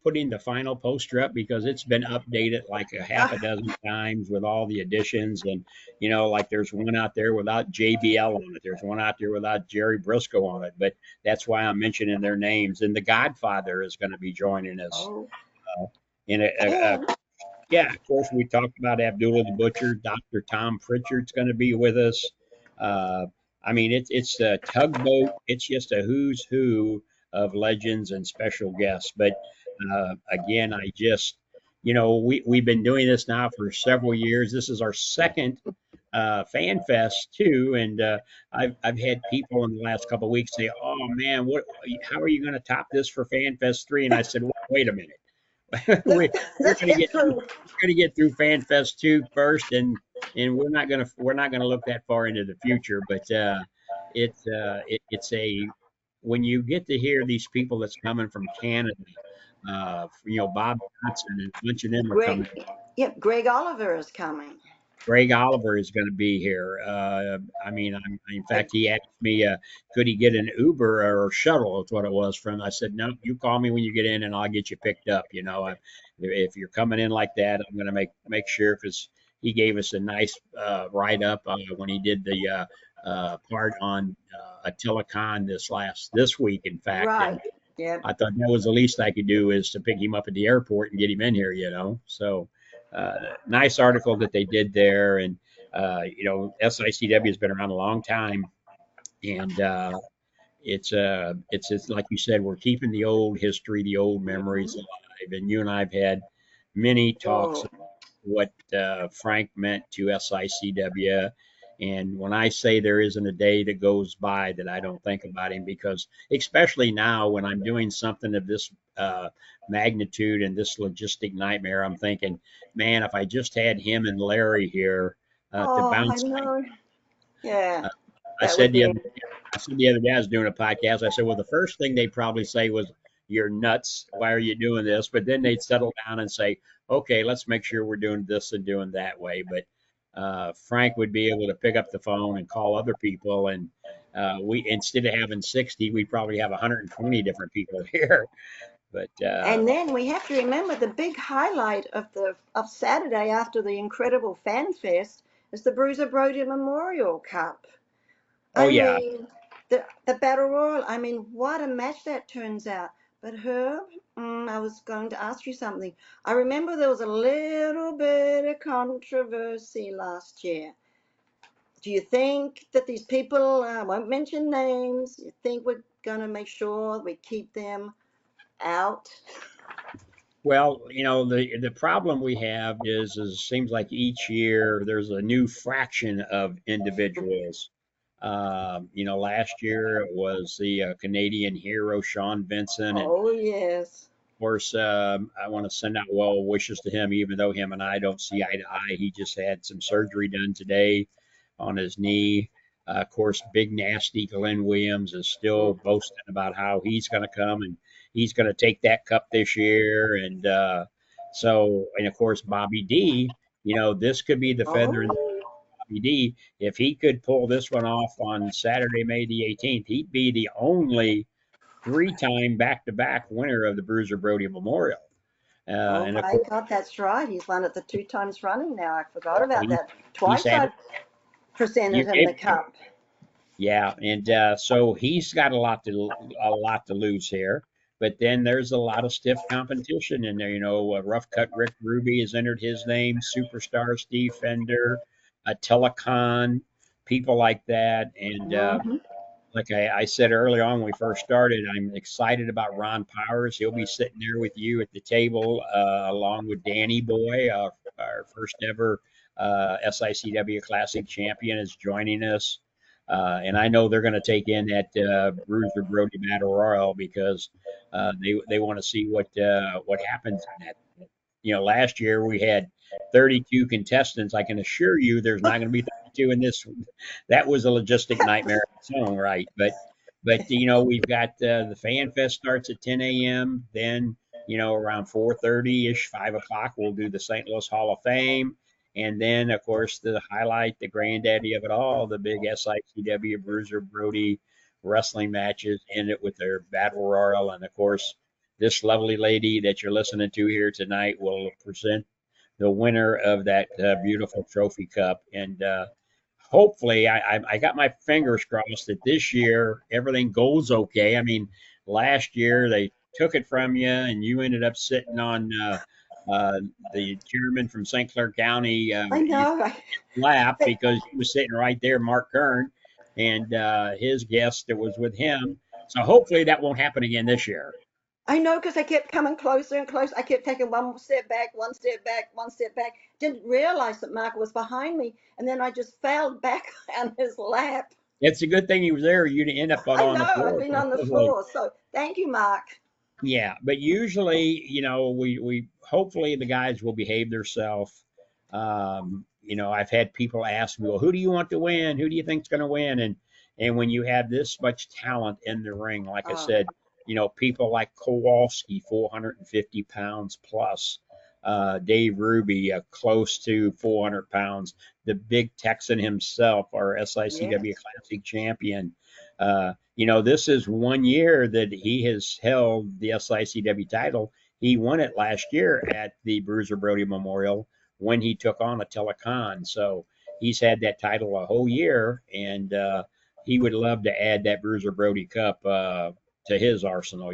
putting the final poster up because it's been updated like a half a dozen times with all the additions. And, like there's one out there without JBL on it. There's one out there without Jerry Briscoe on it. But that's why I'm mentioning their names. And the Godfather is going to be joining us. Oh, Yeah, of course, we talked about Abdullah the Butcher. Dr. Tom Pritchard's going to be with us. I mean, it's a tugboat. It's just a who's who of legends and special guests. But again, I just, we've been doing this now for several years. This is our second Fan Fest too, and I've had people in the last couple of weeks say, "Oh man, how are you going to top this for Fan Fest 3?" And I said, "Wait a minute." we're let's going to get through. get through FanFest 2 first, and we're not going to look that far into the future. But it's a when you get to hear these people that's coming from Canada, Bob Johnson and a bunch of them are coming. Yep, Greg Oliver is coming. Greg Oliver is going to be here. In fact, he asked me, could he get an Uber or shuttle? That's what it was from. I said, no, you call me when you get in, and I'll get you picked up. If you're coming in like that, I'm going to make sure, because he gave us a nice write up when he did the part on Attilla Khan this week. In fact, right. Yeah. I thought that was the least I could do, is to pick him up at the airport and get him in here. So. Nice article that they did there. And, SICW has been around a long time. And it's like you said, we're keeping the old history, the old memories alive. And you and I have had many talks about what Frank meant to SICW. And when I say there isn't a day that goes by that I don't think about him, because especially now when I'm doing something of this magnitude and this logistic nightmare, I'm thinking, man, if I just had him and Larry here to bounce. I know. Yeah. I said the other day I was doing a podcast. I said, well, the first thing they'd probably say was, "You're nuts. Why are you doing this?" But then they'd settle down and say, "Okay, let's make sure we're doing this and doing that way." But Frank would be able to pick up the phone and call other people, and we, instead of having 60, we'd probably have 120 different people here. But and then we have to remember the big highlight of Saturday after the incredible FanFest is the Bruiser Brody Memorial Cup. I mean, the Battle Royal. I mean, what a match that turns out. But Herb, I was going to ask you something. I remember there was a little bit of controversy last year. Do you think that these people, I won't mention names, you think we're going to make sure we keep them out? Well, the problem we have is it seems like each year there's a new fraction of individuals. Last year it was the Canadian hero Sean Vincent. And yes. Of course, I want to send out well wishes to him, even though him and I don't see eye to eye. He just had some surgery done today on his knee. Of course, big nasty Glenn Williams is still boasting about how he's going to come and he's going to take that cup this year. And of course, Bobby D, this could be the feather in Bobby D. If he could pull this one off on Saturday, May the 18th, he'd be the only 3-time back-to-back winner of the Bruiser Brody Memorial. And my God, that's right. He's won it the 2 times running now. I forgot about that. Twice I presented him the cup. Yeah, and so he's got a lot to lose here. But then there's a lot of stiff competition in there. Rough Cut Rick Ruby has entered his name, Superstar Steve Fender, Atilla Khan, people like that. And like I said early on when we first started, I'm excited about Ron Powers. He'll be sitting there with you at the table along with Danny Boy, our first ever SICW Classic champion, is joining us. And I know they're going to take in that Bruiser Brody Battle Royal because they want to see what happens in that. Last year we had 32 contestants. I can assure you there's not going to be 32 in this one. That was a logistic nightmare in its own right. But we've got the FanFest starts at 10 a.m. Then, around 4:30-ish, 5 o'clock, we'll do the St. Louis Hall of Fame. And then, of course, the highlight, the granddaddy of it all, the big SICW Bruiser Brody wrestling matches end it with their Battle Royal. And, of course, this lovely lady that you're listening to here tonight will present the winner of that beautiful trophy cup. And hopefully, I got my fingers crossed that this year everything goes okay. I mean, last year they took it from you and you ended up sitting on the chairman from St. Clair County lap because he was sitting right there, Mark Kern, and his guest that was with him. So hopefully that won't happen again this year. I know, because I kept coming closer and closer. I kept taking one step back, one step back, one step back. Didn't realize that Mark was behind me, and then I just fell back on his lap. It's a good thing he was there. You'd end up on the floor. I've been on the floor, so thank you, Mark. Yeah, but usually, we hopefully the guys will behave themselves. I've had people ask me, well, who do you want to win? Who do you think's going to win? And And when you have this much talent in the ring, like I Oh, said, people like Kowalski, 450 pounds plus, Dave Ruby, close to 400 pounds, the big Texan himself, our SICW yes. Classic champion. This is 1 year that he has held the SICW title. He won it last year at the Bruiser Brody Memorial when he took on Attila Khan. So he's had that title a whole year, and he would love to add that Bruiser Brody Cup to his arsenal.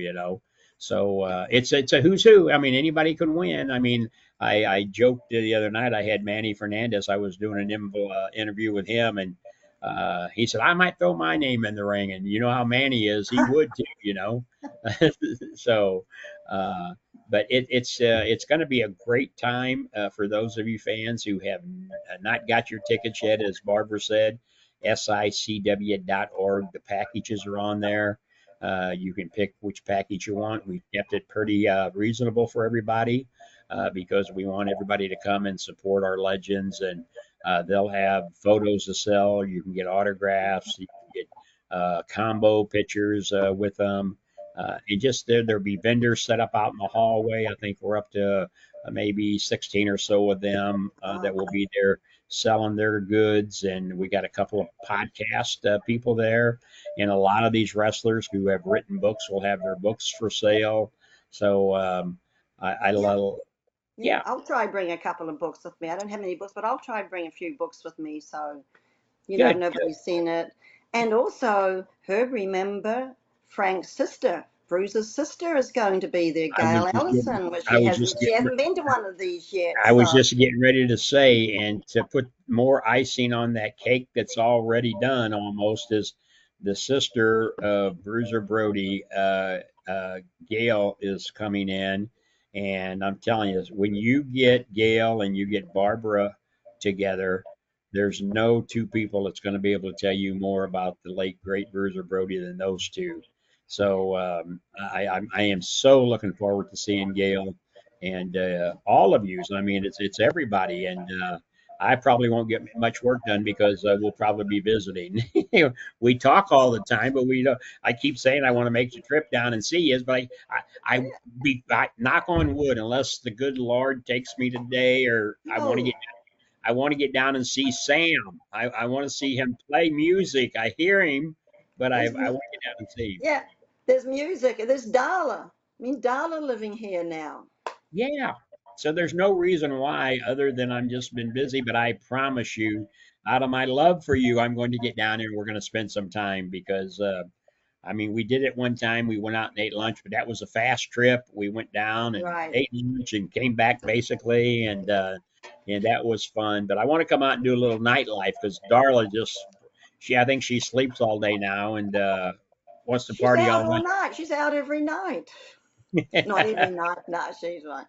So it's a who's who. I mean, anybody can win. I mean, I joked the other night. I had Manny Fernandez. I was doing an interview with him, and he said I might throw my name in the ring. And you know how Manny is; he would too. So, but it's going to be a great time for those of you fans who have not got your tickets yet. As Barbara said, SICW.org. The packages are on there. You can pick which package you want. We've kept it pretty reasonable for everybody because we want everybody to come and support our legends. And they'll have photos to sell. You can get autographs. You can get combo pictures with them. And just there'll be vendors set up out in the hallway. I think we're up to maybe 16 or so of them that will be there selling their goods. And we got a couple of podcast people there. And a lot of these wrestlers who have written books will have their books for sale. So I love, Yeah, yeah. I'll try bring a couple of books with me. I don't have many books, but I'll try bring a few books with me. So, Good. nobody's seen it. And also, Herb, remember Frank's sister, Bruce's sister, is going to be there, I was Gail just getting, Ellison, which I was she just hasn't been to one of these yet. I was So, just getting ready to say, and to put more icing on that cake that's already done almost, is the sister of Bruiser Brody, Gail, is coming in. And I'm telling you, when you get Gail and you get Barbara together, there's no two people that's going to be able to tell you more about the late, great Bruiser Brody than those two. So I am so looking forward to seeing Gail and all of you. So, I mean, it's everybody, and I probably won't get much work done because we'll probably be visiting. We talk all the time, but we don't. I keep saying I want to make the trip down and see you, but I knock on wood, unless the good Lord takes me today, or no, I want to get down and see Sam. I want to see him play music. I hear him, but I there's, want to get down and see him. yeah, there's music. There's Darla. I mean, Darla living here now. Yeah. So there's no reason why other than I'm just been busy, but I promise you, out of my love for you, I'm going to get down there and we're going to spend some time because I mean, we did it one time. We went out and ate lunch, but that was a fast trip. We went down and Right. ate lunch and came back basically, and that was fun. But I want to come out and do a little nightlife because Darla I think she sleeps all day now and wants to She's party out all all night. night. She's out every night. Not every night. No, she's right.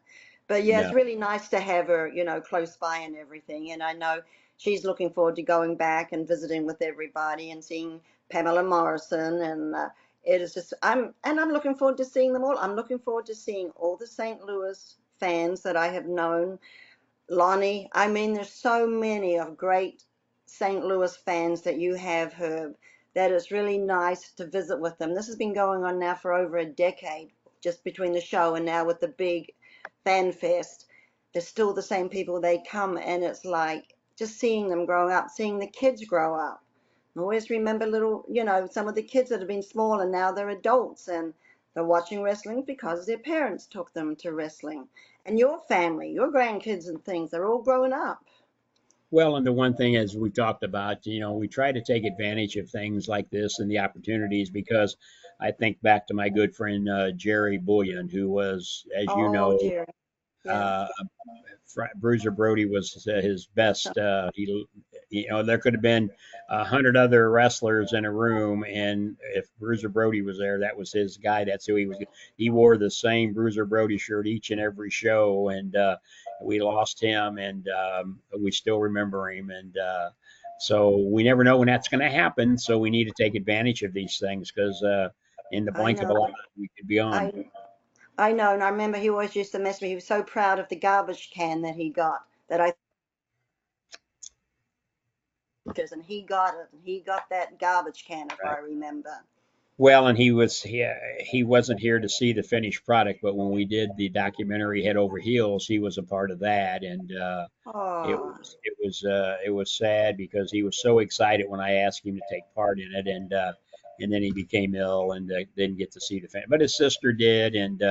But yeah, it's No. really nice to have her, close by and everything. And I know she's looking forward to going back and visiting with everybody and seeing Pamela Morrison. And it is just, I'm looking forward to seeing them all. I'm looking forward to seeing all the St. Louis fans that I have known. Lonnie, I mean, there's so many of great St. Louis fans that you have, Herb, that it's really nice to visit with them. This has been going on now for over a decade, just between the show and now with the big FanFest. They're still the same people. They come, and it's like just seeing them grow up, seeing the kids grow up. I always remember some of the kids that have been small and now they're adults and they're watching wrestling because their parents took them to wrestling. And your family, your grandkids and things, they're all growing up. Well, and the one thing, as we talked about, we try to take advantage of things like this and the opportunities because I think back to my good friend Jerry Bullion, who was, as you Oh, know, Jerry. Yeah. uh, Bruiser Brody was his best. There could have been 100 other wrestlers in a room, and if Bruiser Brody was there, that was his guy. That's who he was. He wore the same Bruiser Brody shirt each and every show, and we lost him, and we still remember him. And so we never know when that's going to happen. So we need to take advantage of these things because in the I blink of an know. eye, we could be on. I know, and I remember he always used to mess with me. He was so proud of the garbage can that he got that I pictures, and he got it. He got that garbage can, if I remember. Well, and he wasn't here to see the finished product, but when we did the documentary Head Over Heels, he was a part of that, and it Oh, was sad because he was so excited when I asked him to take part in it, and then he became ill and didn't get to see the fan. But his sister did, and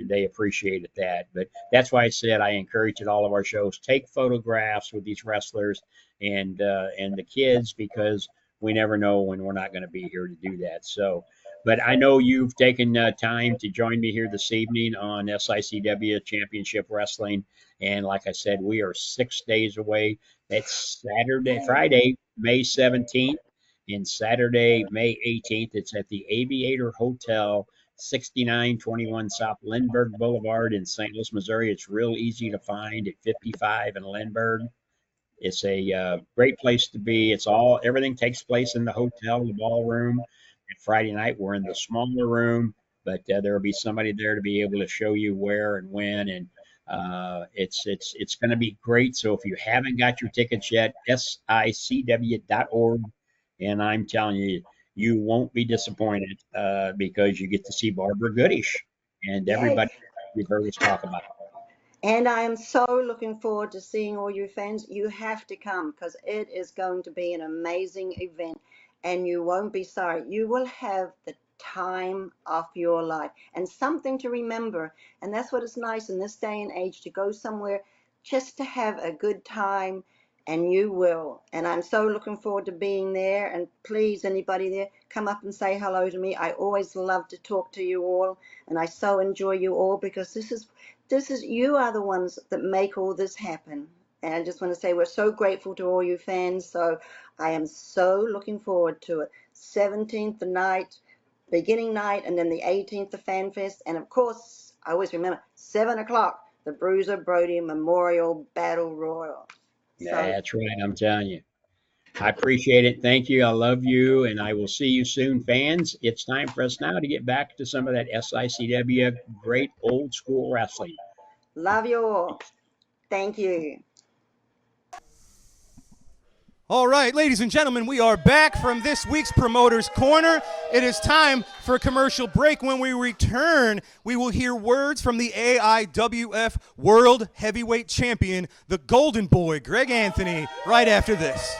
they appreciated that. But that's why I said I encourage at all of our shows, take photographs with these wrestlers and the kids, because we never know when we're not going to be here to do that. So, but I know you've taken time to join me here this evening on SICW Championship Wrestling. And like I said, we are 6 days away. That's Friday, May 17th, and Saturday, May 18th. It's at the Aviator Hotel, 6921 South Lindbergh Boulevard in St. Louis, Missouri. It's real easy to find at 55 in Lindbergh. It's a great place to be. Everything takes place in the hotel, the ballroom. And Friday night, we're in the smaller room, but there will be somebody there to be able to show you where and when. And it's going to be great. So if you haven't got your tickets yet, SICW.org. And I'm telling you, you won't be disappointed because you get to see Barbara Goodish and everybody you've heard us talk about. and I am so looking forward to seeing all you fans. You have to come because it is going to be an amazing event, and you won't be sorry. You will have the time of your life and something to remember. And that's what is nice in this day and age, to go somewhere just to have a good time, and you will. And I'm so looking forward to being there. And please, anybody there, come up and say hello to me. I always love to talk to you all, and I so enjoy you all, because this is you are the ones that make all this happen. And I just want to say we're so grateful to all you fans. So I am so looking forward to it. 17th the night, beginning night, and then the 18th the FanFest. And of course, I always remember 7 o'clock, the Bruiser Brody Memorial Battle Royal. That's right. I'm telling you. I appreciate it. Thank you. I love you, and I will see you soon, fans. It's time for us now to get back to some of that SICW great old school wrestling. Love you all. Thank you. All right, ladies and gentlemen, we are back from this week's Promoter's Corner. It is time for a commercial break. When we return, we will hear words from the AIWF World Heavyweight Champion, the Golden Boy, Greg Anthony, right after this.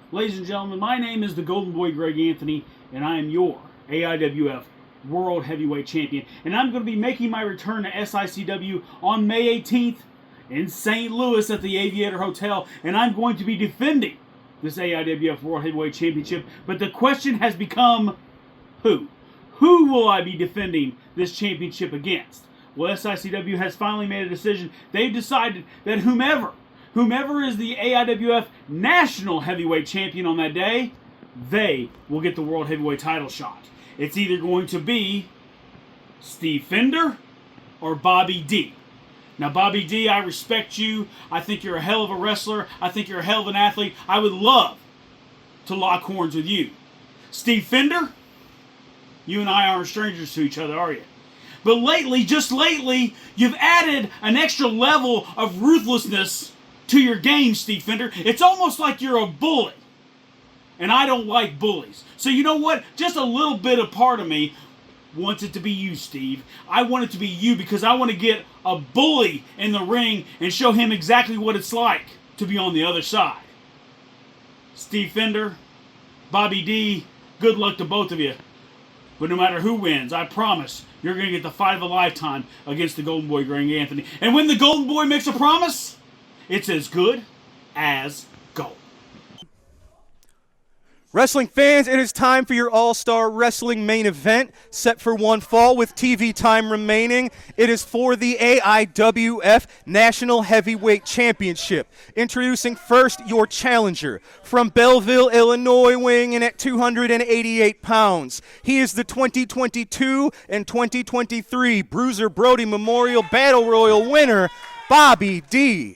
Ladies and gentlemen, my name is the Golden Boy Greg Anthony, and I am your AIWF World Heavyweight Champion. And I'm going to be making my return to SICW on May 18th in St. Louis at the Aviator Hotel, and I'm going to be defending this AIWF World Heavyweight Championship. But the question has become, who? Who will I be defending this championship against? Well, SICW has finally made a decision. They've decided that whomever is the AIWF National Heavyweight Champion on that day, they will get the World Heavyweight title shot. It's either going to be Steve Fender or Bobby D. Now, Bobby D, I respect you. I think you're a hell of a wrestler. I think you're a hell of an athlete. I would love to lock horns with you. Steve Fender, you and I aren't strangers to each other, are you? But lately, just lately, you've added an extra level of ruthlessness to your game, Steve Fender. It's almost like you're a bully. And I don't like bullies. So you know what? Just a little bit of part of me wants it to be you, Steve. I want it to be you because I want to get a bully in the ring and show him exactly what it's like to be on the other side. Steve Fender, Bobby D, good luck to both of you. But no matter who wins, I promise you're going to get the fight of a lifetime against the Golden Boy, Greg Anthony. And when the Golden Boy makes a promise, it's as good as gold. Wrestling fans, it is time for your All-Star Wrestling main event, set for one fall with TV time remaining. It is for the AIWF National Heavyweight Championship. Introducing first your challenger from Belleville, Illinois, weighing in at 288 pounds. He is the 2022 and 2023 Bruiser Brody Memorial Battle Royal winner, Bobby D.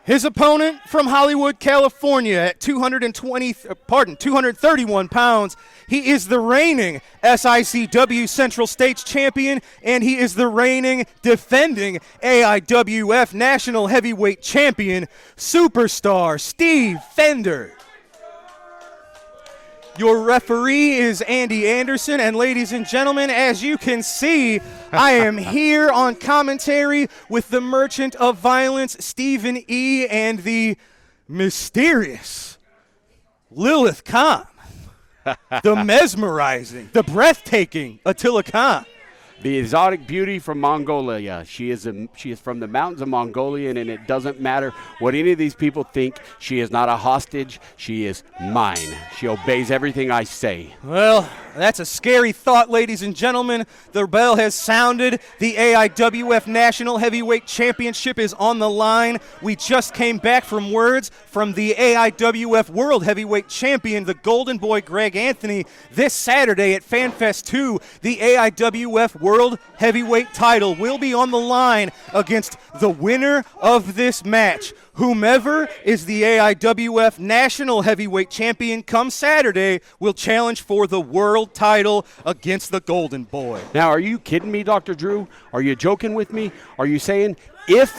His opponent from Hollywood, California at 231 pounds. He is the reigning SICW Central States champion, and he is the reigning defending AIWF National Heavyweight Champion, Superstar Steve Fender. Your referee is Andy Anderson, and ladies and gentlemen, as you can see, I am here on commentary with the Merchant of Violence, Stephen E., and the mysterious Lilith Khan, the mesmerizing, the breathtaking Attila Khan. The exotic beauty from Mongolia. She is from the mountains of Mongolia, and it doesn't matter what any of these people think. She is not a hostage. She is mine. She obeys everything I say. Well, that's a scary thought, ladies and gentlemen. The bell has sounded. The AIWF National Heavyweight Championship is on the line. We just came back from words from the AIWF World Heavyweight Champion, the Golden Boy Greg Anthony. This Saturday at FanFest 2, the AIWF World Heavyweight title will be on the line against the winner of this match. Whomever is the AIWF National Heavyweight Champion come Saturday will challenge for the world title against the Golden Boy. Now, are you kidding me, Dr. Drew? Are you joking with me? Are you saying if?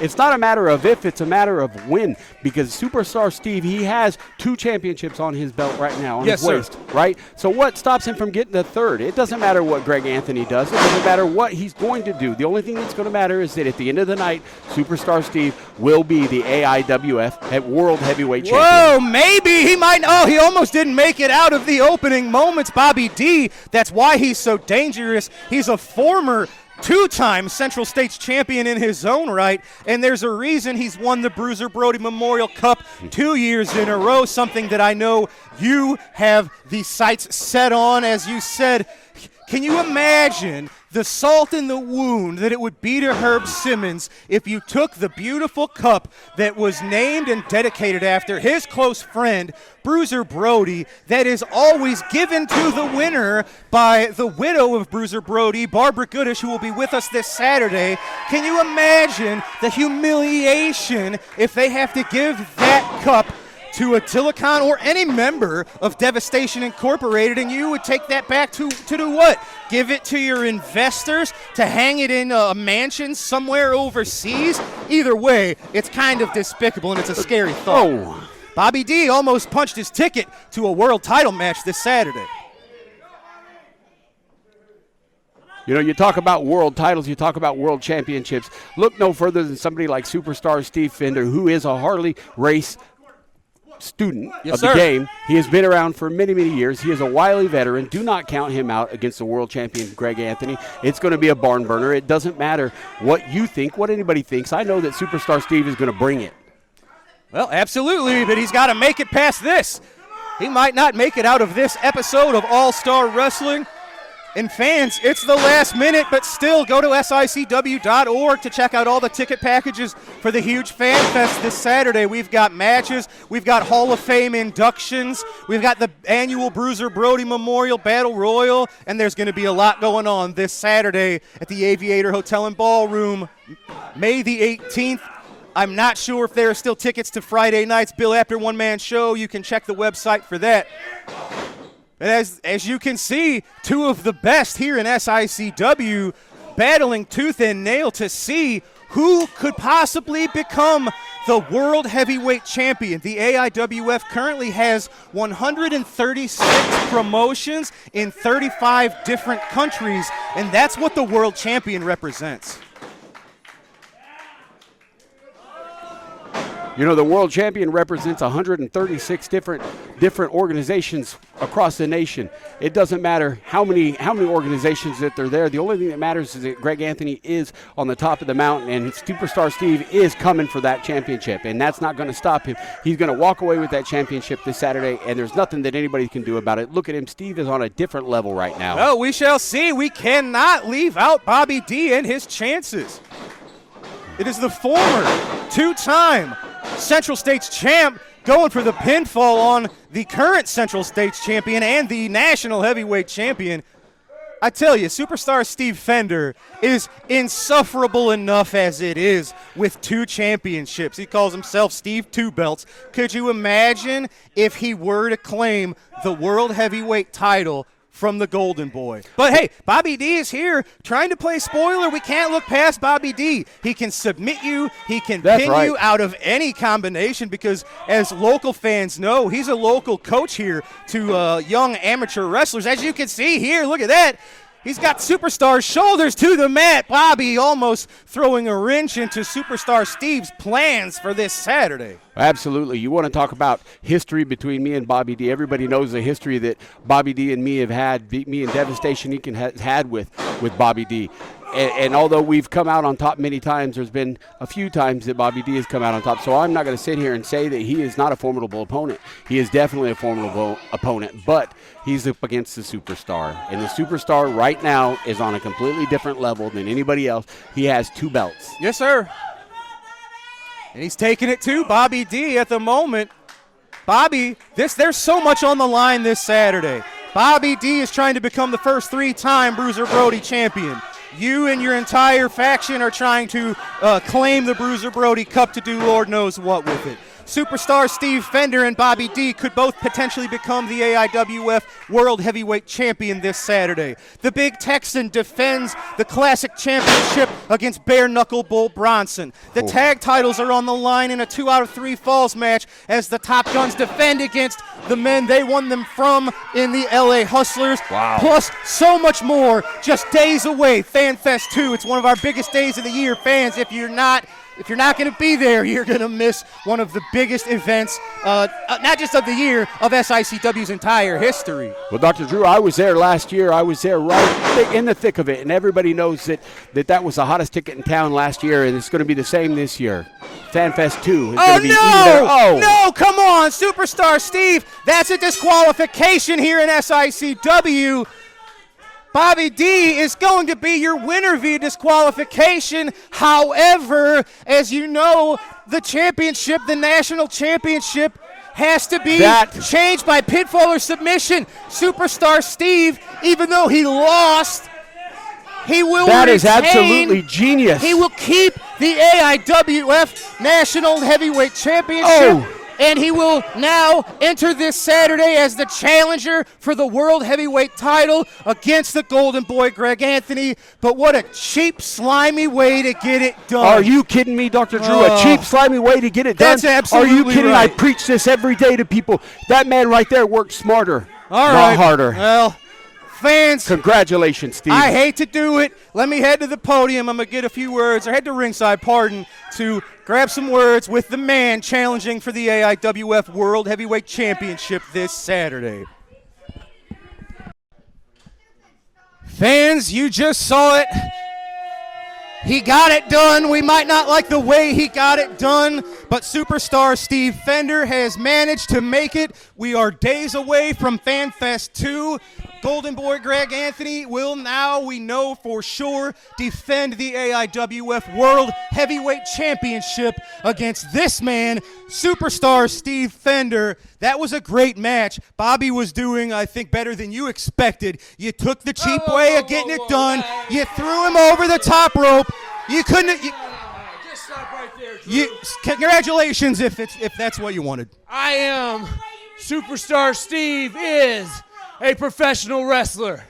It's not a matter of if, it's a matter of when. Because Superstar Steve, he has 2 championships on his belt right now, on his waist, right? So what stops him from getting the third? It doesn't matter what Greg Anthony does. It doesn't matter what he's going to do. The only thing that's going to matter is that at the end of the night, Superstar Steve will be the AIWF World Heavyweight Champion. Whoa, maybe he might. Oh, he almost didn't make it out of the opening moments, Bobby D. That's why he's so dangerous. He's a former 2-time Central States champion in his own right, and there's a reason he's won the Bruiser Brody Memorial Cup 2 years in a row, something that I know you have the sights set on. As you said, can you imagine the salt in the wound that it would be to Herb Simmons if you took the beautiful cup that was named and dedicated after his close friend, Bruiser Brody, that is always given to the winner by the widow of Bruiser Brody, Barbara Goodish, who will be with us this Saturday. Can you imagine the humiliation if they have to give that cup to Attila Khan or any member of Devastation Incorporated, and you would take that back to do what? Give it to your investors to hang it in a mansion somewhere overseas? Either way, it's kind of despicable, and it's a scary thought. Oh. Bobby D almost punched his ticket to a world title match this Saturday. You know, you talk about world titles, you talk about world championships. Look no further than somebody like Superstar Steve Fender, who is a Harley race student of the game. He has been around for many, many years. He is a wily veteran. Do not count him out against the world champion Greg Anthony. It's going to be a barn burner. It doesn't matter what you think, what anybody thinks. I know that Superstar Steve is going to bring it. Well, absolutely, but he's got to make it past this. He might not make it out of this episode of All-Star Wrestling. And fans, it's the last minute, but still go to SICW.org to check out all the ticket packages for the huge Fan Fest this Saturday. We've got matches, we've got Hall of Fame inductions, we've got the annual Bruiser Brody Memorial Battle Royal, and there's going to be a lot going on this Saturday at the Aviator Hotel and Ballroom, May the 18th. I'm not sure if there are still tickets to Friday night's Bill Apter one-man show. You can check the website for that. As you can see, 2 of the best here in SICW battling tooth and nail to see who could possibly become the World Heavyweight Champion. The AIWF currently has 136 promotions in 35 different countries, and that's what the World Champion represents. You know, the world champion represents 136 different organizations across the nation. It doesn't matter how many organizations that they're there. The only thing that matters is that Greg Anthony is on the top of the mountain, and Superstar Steve is coming for that championship, and that's not going to stop him. He's going to walk away with that championship this Saturday, and there's nothing that anybody can do about it. Look at him. Steve is on a different level right now. Well, we shall see. We cannot leave out Bobby D and his chances. It is the former two-time Central States champ going for the pinfall on the current Central States champion and the national heavyweight champion. I tell you, Superstar Steve Fender is insufferable enough as it is with 2 championships. He calls himself Steve Two Belts. Could you imagine if he were to claim the world heavyweight title from the Golden Boy? But hey, Bobby D is here trying to play spoiler. We can't look past Bobby D. He can submit you. He can pin you out of any combination because, as local fans know, he's a local coach here to young amateur wrestlers. As you can see here, look at that. He's got Superstar's shoulders to the mat. Bobby almost throwing a wrench into Superstar Steve's plans for this Saturday. Absolutely. You want to talk about history between me and Bobby D. Everybody knows the history that Bobby D and me have had, me and Devastation Inc. has had with Bobby D. And although we've come out on top many times, there's been a few times that Bobby D has come out on top. So I'm not going to sit here and say that he is not a formidable opponent. He is definitely a formidable opponent, but he's up against the Superstar. And the Superstar right now is on a completely different level than anybody else. He has 2 belts. Yes, sir. And he's taking it to Bobby D at the moment. Bobby, there's so much on the line this Saturday. Bobby D is trying to become the first 3-time Bruiser Brody champion. You and your entire faction are trying to claim the Bruiser Brody Cup to do Lord knows what with it. Superstar Steve Fender and Bobby D could both potentially become the AIWF World Heavyweight Champion this Saturday. The Big Texan defends the Classic Championship against Bare Knuckle Bull Bronson. The tag titles are on the line in a 2 out of 3 falls match as the Top Guns defend against the men they won them from in the LA Hustlers. Wow. Plus so much more just days away. FanFest 2, it's one of our biggest days of the year. Fans, if you're not going to be there, you're going to miss one of the biggest events, not just of the year, of SICW's entire history. Well, Dr. Drew, I was there last year. I was there right in the thick of it, and everybody knows that was the hottest ticket in town last year, and it's going to be the same this year. FanFest 2 is going to be No, come on, Superstar Steve. That's a disqualification here in SICW. Bobby D is going to be your winner via disqualification. However, as you know, the championship, the national championship, has to be changed by pinfall or submission. Superstar Steve, even though he lost, he will That retain, is absolutely genius. He will keep the AIWF National Heavyweight Championship. And he will now enter this Saturday as the challenger for the World Heavyweight title against the Golden Boy, Greg Anthony. But what a cheap, slimy way to get it done. Are you kidding me, Dr. Drew? A cheap, slimy way to get it done? That's absolutely Are you kidding? right. I preach this every day to people. That man right there worked smarter, All not right. harder. Well, fans, congratulations, Steve. I hate to do it. Let me head to the podium. I'm going to get a few words, or head to ringside, to grab some words with the man challenging for the AIWF World Heavyweight Championship this Saturday. Fans, you just saw it. He got it done. We might not like the way he got it done, but Superstar Steve Fender has managed to make it. We are days away from FanFest 2. Golden Boy Greg Anthony will now, we know for sure, defend the AIWF World Heavyweight Championship against this man, Superstar Steve Fender. That was a great match. Bobby was doing, I think, better than you expected. You took the cheap way of getting it done. You threw him over the top rope. You couldn't. Just stop right there, Drew. Congratulations, if that's what you wanted. I am Superstar Steve is a professional wrestler.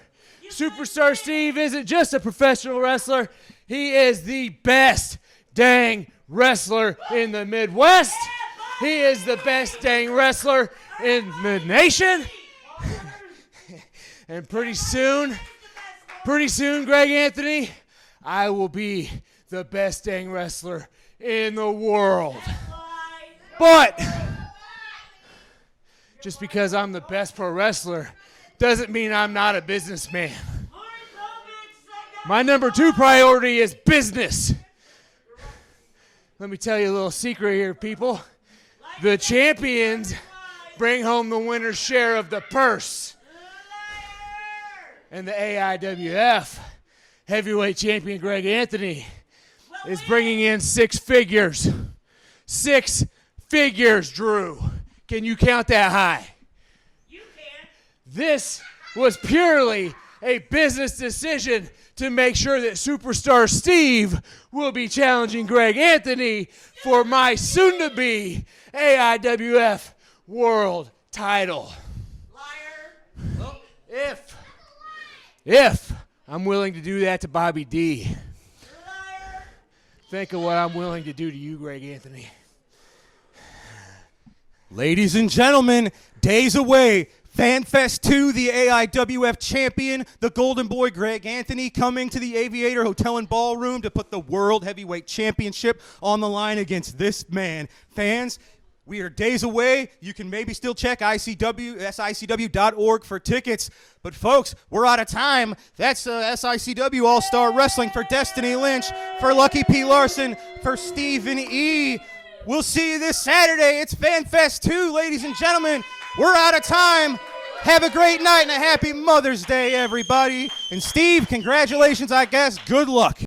Superstar Steve isn't just a professional wrestler. He is the best dang wrestler in the Midwest. He is the best dang wrestler in the nation. And pretty soon, Greg Anthony, I will be the best dang wrestler in the world. But just because I'm the best pro wrestler doesn't mean I'm not a businessman. My number 2 priority is business. Let me tell you a little secret here, people. The champions bring home the winner's share of the purse. And the AIWF heavyweight champion Greg Anthony is bringing in 6 figures. 6 figures, Drew. Can you count that high? You can. This was purely a business decision to make sure that Superstar Steve will be challenging Greg Anthony for my soon-to-be AIWF World title. Liar. Well, if I'm willing to do that to Bobby D, liar. Think of what I'm willing to do to you, Greg Anthony. Ladies and gentlemen, days away. FanFest 2, the AIWF champion, the Golden Boy Greg Anthony, coming to the Aviator Hotel and Ballroom to put the World Heavyweight Championship on the line against this man. Fans, we are days away. You can maybe still check SICW.org for tickets. But folks, we're out of time. That's SICW All-Star Wrestling for Destiny Lynch, for Lucky P. Larson, for Stephen E. We'll see you this Saturday. It's FanFest 2, ladies and gentlemen. We're out of time. Have a great night and a happy Mother's Day, everybody. And Steve, congratulations, I guess. Good luck.